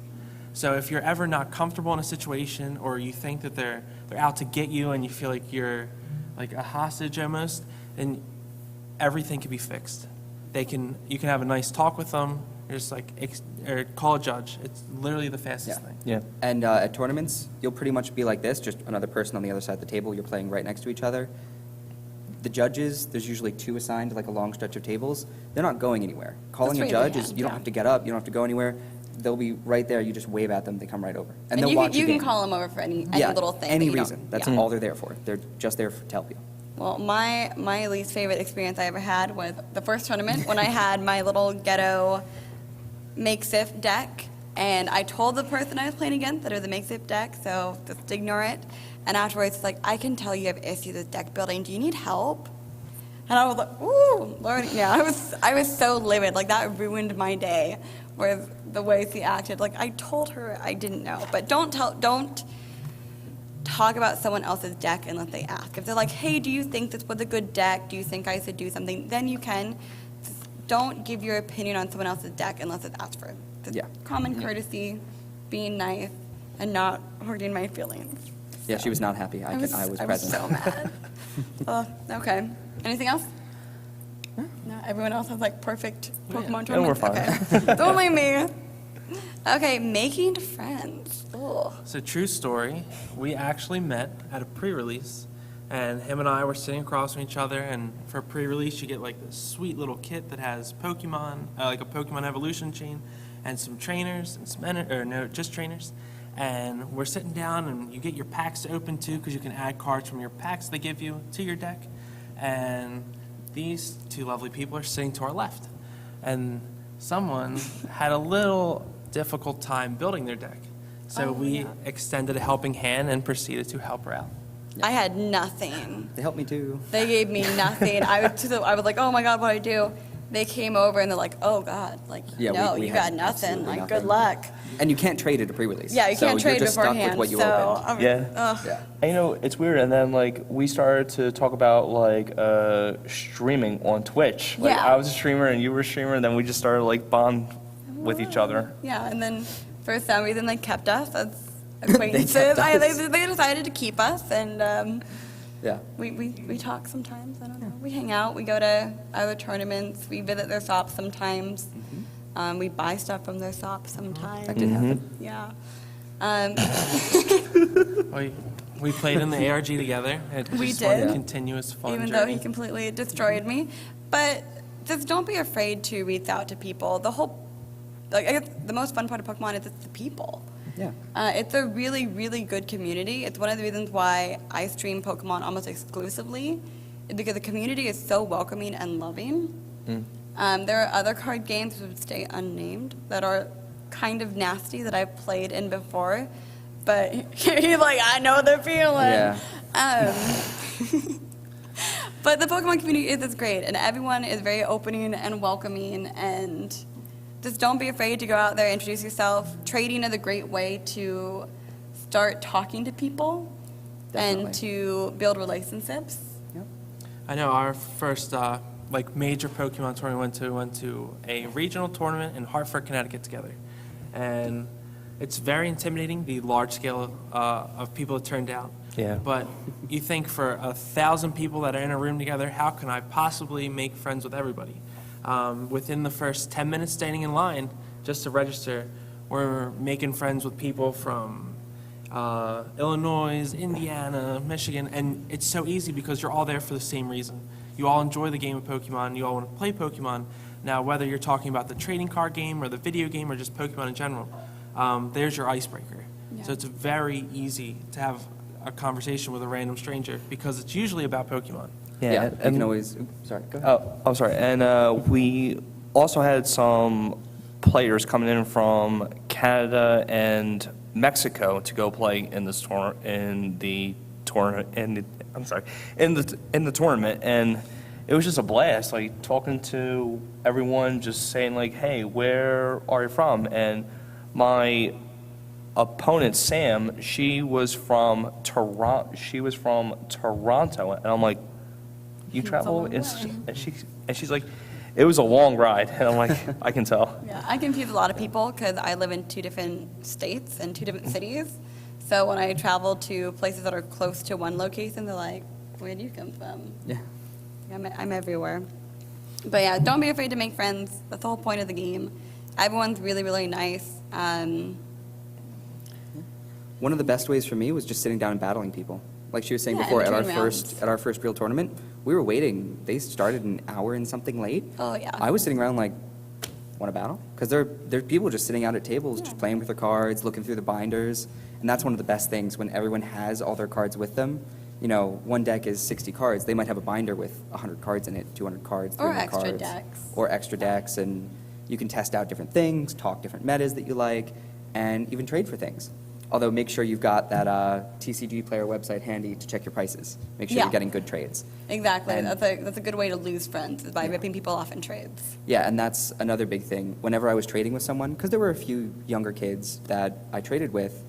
So if you're ever not comfortable in a situation, or you think that they're out to get you, and you feel like you're like a hostage almost, then everything can be fixed. You can have a nice talk with them. You're just like or call a judge. It's literally the fastest Yeah. thing. Yeah. And at tournaments, you'll pretty much be like this, just another person on the other side of the table. You're playing right next to each other. The judges, there's usually 2 assigned, like a long stretch of tables. They're not going anywhere. Calling a raise judge your is, hand, you don't yeah. have to get up, you don't have to go anywhere. They'll be right there, you just wave at them, they come right over. And they'll you watch can, you your can game. call them over for any little thing. Any that you don't- reason. That's yeah. all they're there for. They're just there to help you. Well, my least favorite experience I ever had was the first tournament when I had my little ghetto makeshift deck, and I told the person I was playing against that it was a makeshift deck, so just ignore it. And afterwards, it's like, I can tell you have issues with deck building. Do you need help? And I was like, ooh, Lord, yeah. I was so livid. Like, that ruined my day, with the way she acted. Like, I told her I didn't know, but don't talk about someone else's deck unless they ask. If they're like, hey, do you think this was a good deck? Do you think I should do something? Then you can. Just don't give your opinion on someone else's deck unless it's asked for. Just Yeah. common courtesy, being nice, and not hurting my feelings. Yeah, she was not happy. I was present. I was so mad. Okay. Anything else? No, everyone else has like perfect Pokemon Yeah, we're tournaments. fine. Okay. Only me. Okay, making friends. Ugh. So true story, we actually met at a pre-release, and him and I were sitting across from each other, and for a pre-release you get like this sweet little kit that has Pokemon, like a Pokemon evolution chain, and some trainers, and some just trainers. And we're sitting down, and you get your packs to open too, because you can add cards from your packs they give you to your deck. And these 2 lovely people are sitting to our left. And someone had a little difficult time building their deck. So we extended a helping hand and proceeded to help her out. I had nothing. They helped me too. They gave me nothing. I was like, oh my God, what do I do? They came over and they're like, oh God, like, Yeah, no, we you had got nothing. absolutely Like, nothing. good luck. And you can't trade at a pre-release. Yeah, you can't trade So you're just beforehand. stuck with what you so, opened. Yeah. Ugh. Yeah. And, you know, it's weird. And then, like, we started to talk about, like, streaming on Twitch. Like, Yeah. I was a streamer and you were a streamer, and then we just started, like, bond with each other. Yeah, and then for some reason they kept us as acquaintances. kept us. They decided to keep us, and Yeah. we talk sometimes. I don't know. We hang out. We go to other tournaments. We visit their shops sometimes. We buy stuff from their shops sometimes. That did happen. Yeah. We played in the ARG together. It We just was did. a continuous fun Even though journey. he completely destroyed me. But just don't be afraid to reach out to people. I guess the most fun part of Pokemon is it's the people. Yeah. It's a really, really good community. It's one of the reasons why I stream Pokemon almost exclusively, is because the community is so welcoming and loving. There are other card games that would stay unnamed that are kind of nasty that I've played in before, but he's like, I know the feeling. Yeah. But the Pokemon community is great, and everyone is very opening and welcoming, and just don't be afraid to go out there, introduce yourself. Trading is a great way to start talking to people and Definitely. to build relationships. Yep. I know our first major Pokemon tournament we went to a regional tournament in Hartford, Connecticut together. And it's very intimidating, the large scale of people that turned out. Yeah. But you think for 1,000 people that are in a room together, how can I possibly make friends with everybody? Within the first 10 minutes standing in line just to register, we're making friends with people from Illinois, Indiana, Michigan, and it's so easy because you're all there for the same reason. You all enjoy the game of Pokemon, you all want to play Pokemon. Now, whether you're talking about the trading card game or the video game or just Pokemon in general, there's your icebreaker. Yeah. So it's very easy to have a conversation with a random stranger because it's usually about Pokemon. Yeah. You and- can always. Sorry. Go ahead. Oh, I'm sorry. And we also had some players coming in from Canada and Mexico to go play in this in the tournament. In the tournament, and it was just a blast. Like talking to everyone, just saying like, "Hey, where are you from?" And my opponent, Sam, she was from Toronto. And I'm like, "You It's a travel?" long And way. she's like, "It was a long ride." And I'm like, "I can tell." Yeah, I confuse a lot of people because I live in 2 different states and 2 different cities. So when I travel to places that are close to one location, they're like, where do you come from? Yeah. I'm everywhere. But yeah, don't be afraid to make friends. That's the whole point of the game. Everyone's really, really nice. One of the best ways for me was just sitting down and battling people. Like she was saying Yeah, before, in at our between rounds. first real tournament, we were waiting. They started an hour and something late. Oh, yeah. I was sitting around like, want a battle? Because there are people just sitting out at tables, just playing with their cards, looking through the binders. And that's one of the best things when everyone has all their cards with them. You know, one deck is 60 cards. They might have a binder with 100 cards in it, 200 cards, 300 Or extra cards. decks. Or extra decks. And you can test out different things, talk different metas that you like, and even trade for things. Although make sure you've got that TCG player website handy to check your prices. Make sure Yeah. you're getting good trades. Exactly. And- That's a good way to lose friends, is by ripping people off in trades. Yeah, and that's another big thing. Whenever I was trading with someone, because there were a few younger kids that I traded with,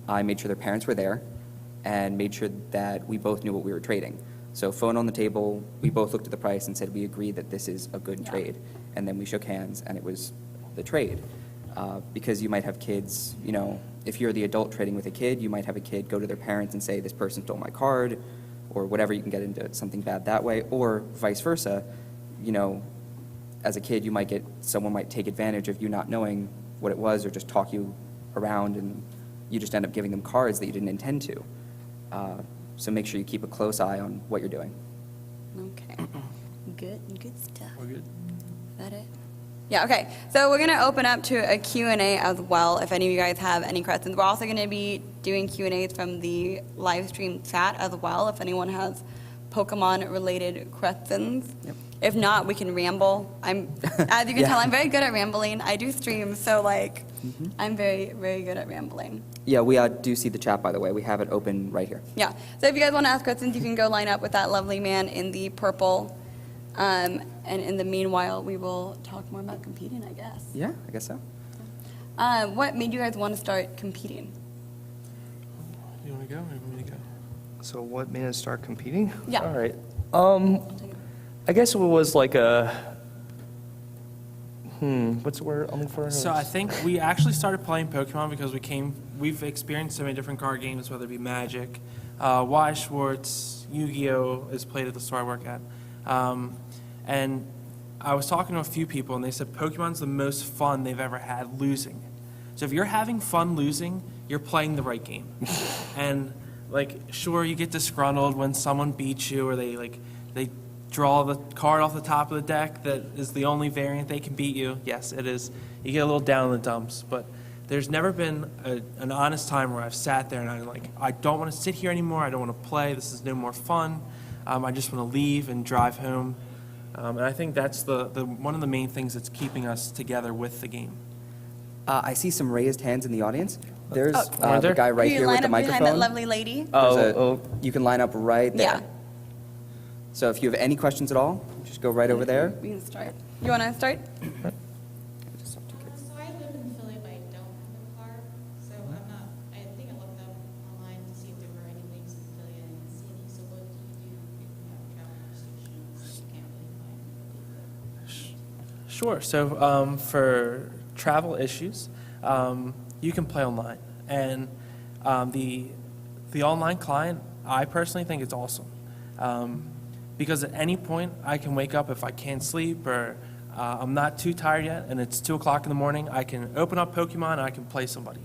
I made sure their parents were there and made sure that we both knew what we were trading. So phone on the table, we both looked at the price and said we agree that this is a good Yeah. trade. And then we shook hands and it was the trade. Because you might have kids, you know, if you're the adult trading with a kid, you might have a kid go to their parents and say, this person stole my card, or whatever. You can get into something bad that way, or vice versa. You know, as a kid, someone might take advantage of you not knowing what it was, or just talk you around, and you just end up giving them cards that you didn't intend to. So make sure you keep a close eye on what you're doing. Okay. Good stuff. We're good. Is that it? Yeah, okay. So we're going to open up to a Q&A as well, if any of you guys have any questions. We're also going to be doing Q&As from the live stream chat as well, if anyone has Pokemon-related questions. Yep. If not, we can ramble. As you can Yeah. tell, I'm very good at rambling. I do stream, so, I'm very, very good at rambling. Yeah, we do see the chat, by the way. We have it open right here. Yeah. So if you guys want to ask questions, you can go line up with that lovely man in the purple. And in the meanwhile, we will talk more about competing, I guess. Yeah, I guess so. What made you guys want to start competing? You want to go or you want me to go? So what made us start competing? Yeah. All right. I guess it was like what's the word I'm looking for? So I think we actually started playing Pokemon because we've experienced so many different card games, whether it be Magic, Y Schwartz, Yu-Gi-Oh! Is played at the store I work at. And I was talking to a few people, and they said Pokemon's the most fun they've ever had losing. So if you're having fun losing, you're playing the right game. And, sure, you get disgruntled when someone beats you, or they draw the card off the top of the deck that is the only variant they can beat you. Yes, it is. You get a little down in the dumps, but there's never been an honest time where I've sat there and I'm like, I don't want to sit here anymore. I don't want to play. This is no more fun. I just want to leave and drive home. And I think that's the one of the main things that's keeping us together with the game. I see some raised hands in the audience. There's Are the there? guy right you here with line the up behind that microphone. lovely lady? You can line up right there. Yeah. So if you have any questions at all, just go right over there. We can start. You want to start? Just have two kids. So I live in Philly, but I don't have a car, so I'm not, I think I looked up online to see if there were any links in Philly, I didn't see any, so what do you do if you have travel restrictions, that you can't really find? Sure. So for travel issues, you can play online, and the online client, I personally think it's awesome, because at any point I can wake up if I can't sleep or I'm not too tired yet, and it's 2 o'clock in the morning. I can open up Pokemon and I can play somebody.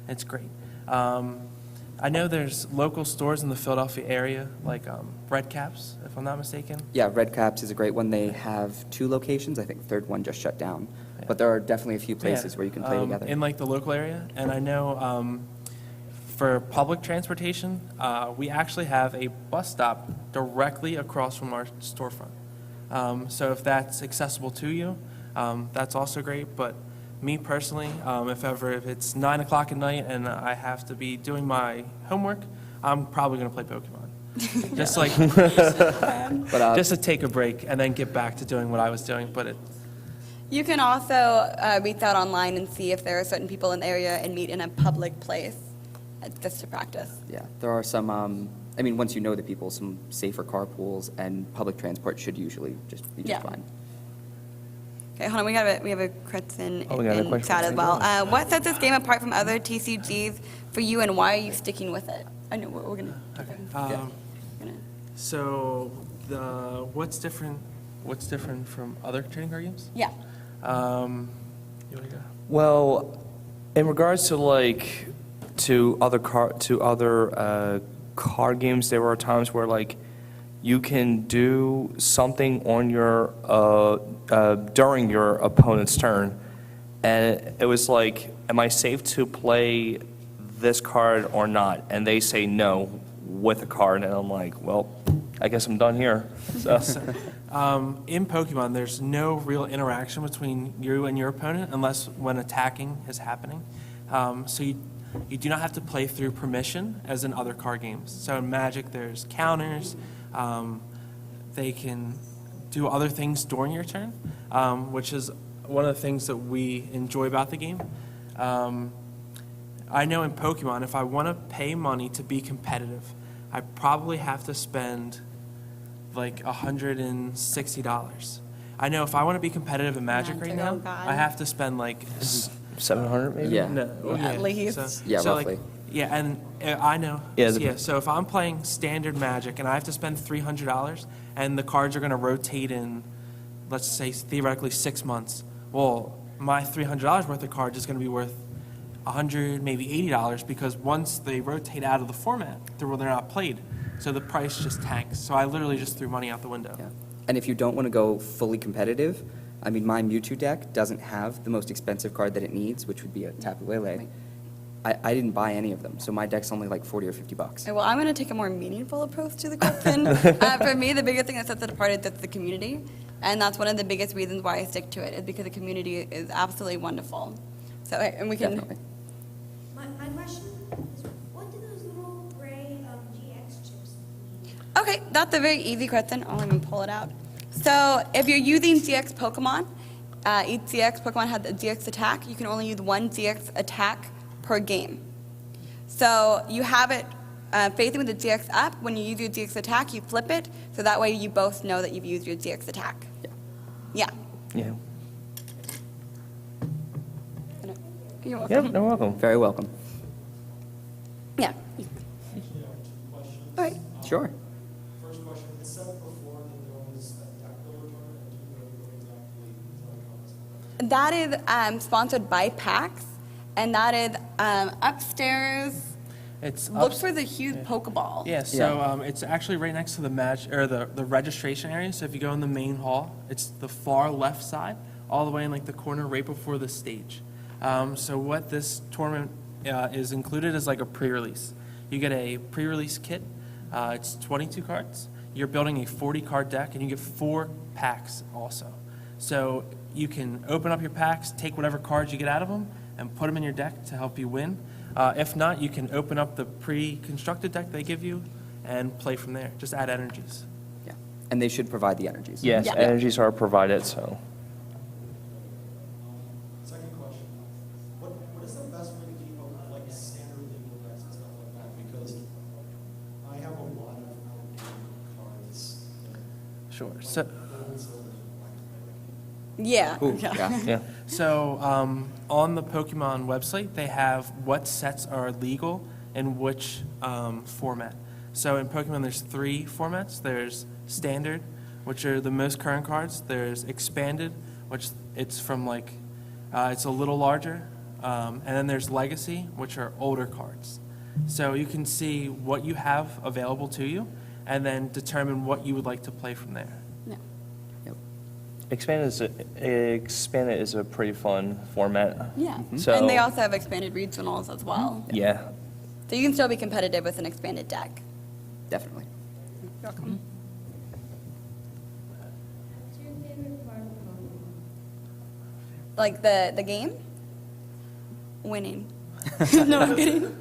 It's great. I know there's local stores in the Philadelphia area, like Red Caps, if I'm not mistaken. Yeah, Red Caps is a great one. They have 2 locations. I think the third one just shut down. But there are definitely a few places Yeah, where you can play together. in the local area. And I know for public transportation, we actually have a bus stop directly across from our storefront. So if that's accessible to you, that's also great. But me personally, if it's 9 o'clock at night and I have to be doing my homework, I'm probably going to play Pokemon. Just to take a break and then get back to doing what I was doing. But You can also reach out online and see if there are certain people in the area and meet in a public place just to practice. Yeah, there are some, once you know the people, some safer carpools and public transport should usually just be just Yeah. fine. Okay, hold on. We have a question Oh, we got a in question. chat as well. What sets this game apart from other TCGs for you, and why are you sticking with it? I know we're gonna. Gonna- So what's different from other trading card games? Yeah. You want to go? Well, in regards to other card games, there were times where you can do something on your during your opponent's turn, and it was like, am I safe to play this card or not? And they say no with a card, and I'm like, well, I guess I'm done here. So. In Pokemon, there's no real interaction between you and your opponent unless when attacking is happening. So you do not have to play through permission as in other card games. So in Magic, there's counters. They can do other things during your turn, which is one of the things that we enjoy about the game. I know in Pokemon, if I want to pay money to be competitive, I probably have to spend like $160. I know if I want to be competitive in Magic right now, Oh, God. I have to spend like 700 maybe? Yeah. no, At least. Yeah, so roughly. Like, yeah, and I know. Yeah, So if I'm playing standard Magic and I have to spend $300, and the cards are going to rotate in, let's say theoretically 6 months, well, my $300 worth of cards is going to be worth $100, maybe $80, because once they rotate out of the format, they're not played. So the price just tanks. So I literally just threw money out the window. Yeah. And if you don't want to go fully competitive, I mean, my Mewtwo deck doesn't have the most expensive card that it needs, which would be a Tapu Lele. I didn't buy any of them, so my deck's only like $40 or $50. Well, I'm going to take a more meaningful approach to the question. For me, the biggest thing that sets it apart is the community, and that's one of the biggest reasons why I stick to it, is because the community is absolutely wonderful. So, and we can. Definitely. My question is, what do those little gray GX chips mean? Okay, that's a very easy question. I'll even pull it out. So if you're using GX Pokemon, each GX Pokemon has a GX attack. You can only use one GX attack per game. So you have it facing with the GX up. When you use your GX attack, you flip it, so that way you both know that you've used your GX attack. Yeah. Yeah. Yeah. You're welcome. Yep, you're welcome. Very welcome. Yeah. All right. Sure. First question, it said before that there was a deck builder tournament. Do you know what exactly That is sponsored by PAX, and that is upstairs. It's Look up- for the huge Pokeball. Yeah, so it's actually right next to the the registration area. So if you go in the main hall, it's the far left side, all the way in like the corner right before the stage. So what this tournament is included is like a pre-release. You get a pre-release kit. It's 22 cards. You're building a 40-card deck, and you get 4 packs also. So you can open up your packs, take whatever cards you get out of them, and put them in your deck to help you win. If not, you can open up the pre-constructed deck they give you and play from there. Just add energies. Yeah. And they should provide the energies. Yes, Yeah. energies are provided, so. Second question, what is the best way to keep up with like standard legal decks and stuff like that? Because I have a lot of outdated cards. Sure. So, Yeah. Ooh, Yeah. yeah. Yeah. So on the Pokemon website, they have what sets are legal in which format. So in Pokemon, there's 3 formats. There's Standard, which are the most current cards. There's Expanded, which it's from like, it's a little larger. And then there's Legacy, which are older cards. So you can see what you have available to you and then determine what you would like to play from there. Yeah. Expanded is a pretty fun format. Yeah. So- And they also have expanded regionals as well. Yeah. So you can still be competitive with an expanded deck. Definitely. You're welcome. What's your favorite part of Pokemon? Like the game? Winning. No, I'm kidding.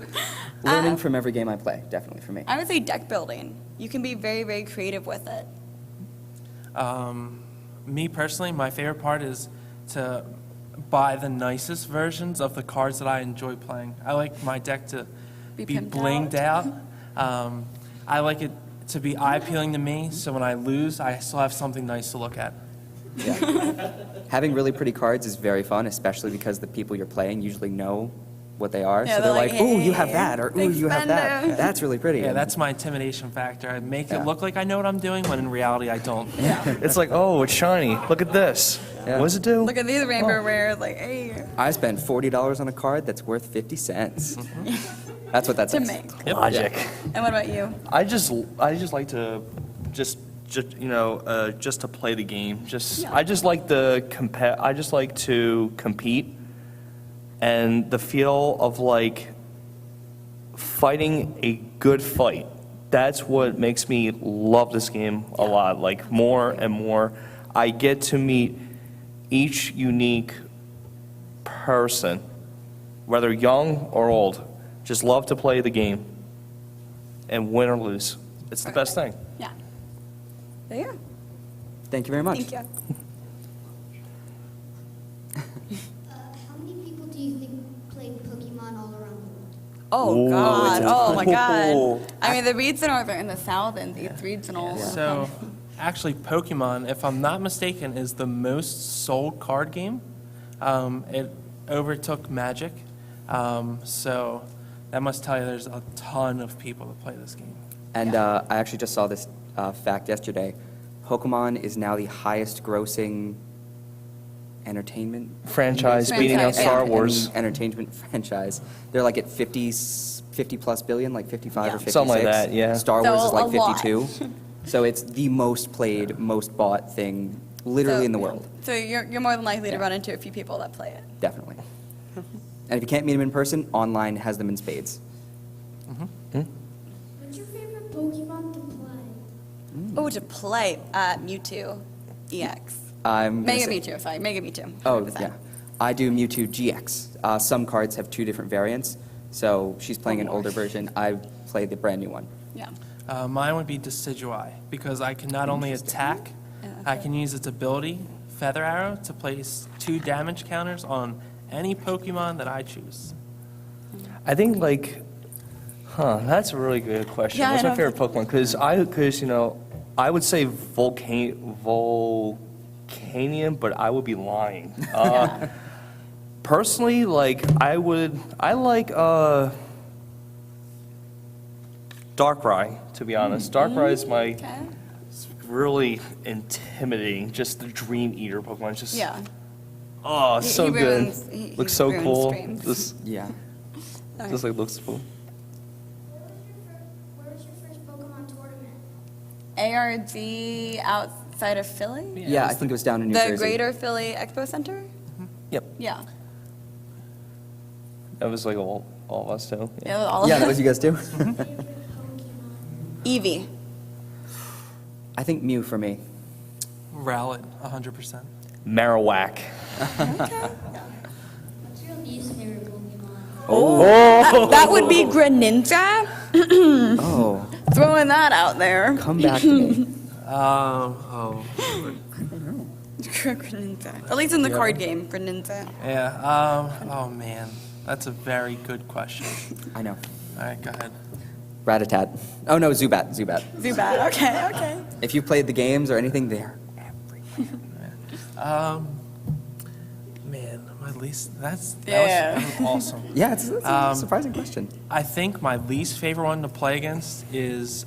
Learning from every game I play, definitely for me. I would say deck building. You can be very, very creative with it. Me personally, my favorite part is to buy the nicest versions of the cards that I enjoy playing. I like my deck to Be be pimped blinged out. I like it to be eye-appealing to me, so when I lose, I still have something nice to look at. Yeah. Having really pretty cards is very fun, especially because the people you're playing usually know what they are. Yeah, So they're they're like, like, ooh, you have "Hey, that, or ooh, big you have that. spender." That's really pretty. Yeah, that's my intimidation factor. I make Yeah. it look like I know what I'm doing, when in reality, I don't. It's like, oh, it's shiny. Look at this. Yeah. What does it do? Look at these rainbow rares, like, hey, I spent $40 on a card that's worth 50 cents. That's what that to says. make. Logic. And what about you? I just like to just just to play the game. Yeah. I just like I just like to compete, and the feel of like fighting a good fight. That's what makes me love this game a lot. Like more and more, I get to meet each unique person, whether young or old. Just love to play the game, and win or lose. It's the best thing. Yeah. There you go. Thank you very much. Thank you. How many people do you think play Pokemon all around the world? Oh, God. Oh, my Ooh. God. I mean, the regionals are in the thousands, it's regional. So, actually, Pokemon, if I'm not mistaken, is the most sold card game. It overtook Magic. So, that must tell you there's a ton of people that play this game. And I actually just saw this fact yesterday. Pokemon is now the highest grossing entertainment Franchise beating out Franchise, Star yeah. Wars. entertainment franchise. They're like at 50 plus billion, like 55 or Yeah. 56. Something like that, yeah. Star So Wars is like a lot. 52. So it's the most played, most bought thing literally in the world. So you're more than likely to Yeah. run into a few people that play it. Definitely. And if you can't meet them in person, online has them in spades. What's your favorite Pokemon to play? Oh, to play Mewtwo EX. I'm gonna Mega say- Mewtwo, sorry, Mega Mewtwo. Oh, 100%. yeah. I do Mewtwo GX. Some cards have 2 different variants, so she's playing an Oh, Lord. older version. I play the brand new one. Yeah. Mine would be Decidueye, because I can not only attack, Yeah, I can use its ability, Feather Arrow, to place 2 damage counters on any Pokemon that I choose. I think that's a really good question. Yeah, I What's my know. favorite Pokemon? Because I would say Volcanion, but I would be lying. Personally, I like Darkrai, to be honest. Darkrai is my Okay. really intimidating. Just the Dream Eater Pokemon. Just Yeah. oh, He- so he good. ruins- he Looks so ruins cool. dreams. This Yeah. just looks cool. Where was your first Pokemon tournament? ARG outside of Philly? Yeah, I think it was down in New Jersey. The Greater Philly Expo Center? Yep, Yeah. that was like all of us too. Yeah, all Yeah, that was you guys too. Favorite Pokemon? Eevee. I think Mew for me. Rowlet, 100%. Marowak. What's your least favorite Pokemon? That would be Greninja. Oh, Throwing that out there. come back to me. Greninja. At least in the card game, Greninja. Yeah, oh man, that's a very good question. I know. All right, go ahead. Rattata. Oh no, Zubat. Zubat. Zubat. Okay, okay. If you've played the games or anything, they're Man, my least, that was awesome. yeah. It's a surprising question. I think my least favorite one to play against is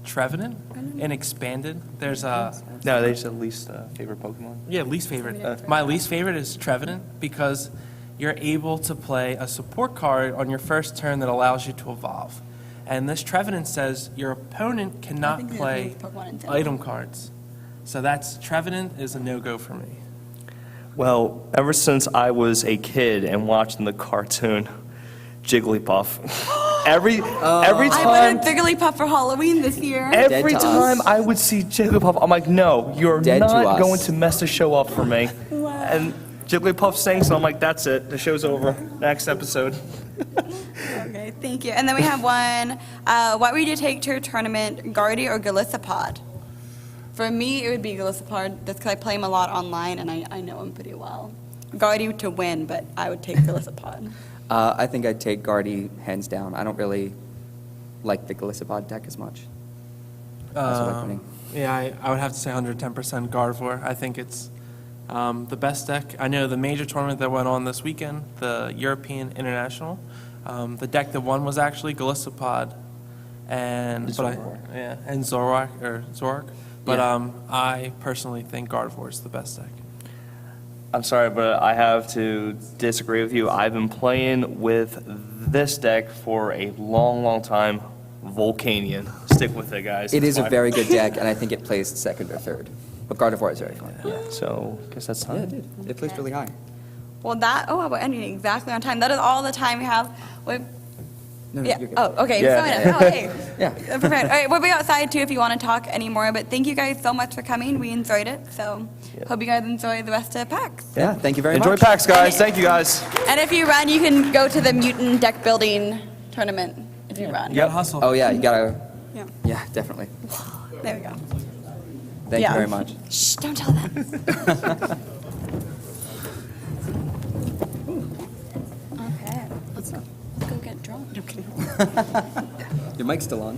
Trevenant in Expanded. There's a No, they said least favorite Pokemon. least favorite. My least favorite is Trevenant because you're able to play a support card on your first turn that allows you to evolve. And this Trevenant says your opponent cannot think they're play both Pokemon in item cards. So that's Trevenant is a no-go for me. Well, ever since I was a kid and watching the cartoon Jigglypuff, every I time wanted Jigglypuff for Halloween this year. every Dead to time us. I would see Jigglypuff, I'm like, no, you're Dead to not us. going to mess the show up for me. And Jigglypuff sings, and I'm like, that's it, the show's over. Next episode. Okay, thank you. And then we have one. What would you take to a tournament, Guardy or Golisopod? For me, it would be Golisopod. That's because I play him a lot online, and I know him pretty well. Guardy to win, but I would take Golisopod. I think I'd take Guardy hands down. I don't really like the Golisopod deck as much. I also like winning. Yeah, I would have to say 110% Gardevoir. I think it's the best deck. I know the major tournament that went on this weekend, the European International, the deck that won was actually Golisopod and Zoroark. But Yeah. I personally think Gardevoir is the best deck. I'm sorry, but I have to disagree with you. I've been playing with this deck for a long, long time. Volcanion. Stick with it, guys. It It's is a my- very good deck, and I think it placed second or third. But Gardevoir is very fun. Yeah, So, guess that's yeah, it time. did. It placed really high. Well, we're ending exactly on time. That is all the time we have. Wait, No, yeah. you're good. Oh, okay. Yeah. Fine. Oh, hey. Yeah. Perfect. All right, we'll be outside too if you want to talk anymore. But thank you guys so much for coming. We enjoyed it. So Yeah. hope you guys enjoy the rest of PAX. Yeah, thank you very Enjoy much. PAX, guys. Thank you, guys. And if you run, you can go to the mutant deck building tournament if you run. You gotta hustle. Oh, yeah, you gotta, Yeah. yeah, definitely. There we go. Thank Yeah. you very much. Shh, don't tell them. Okay, let's go get drunk. No, I'm kidding. Your mic's still on.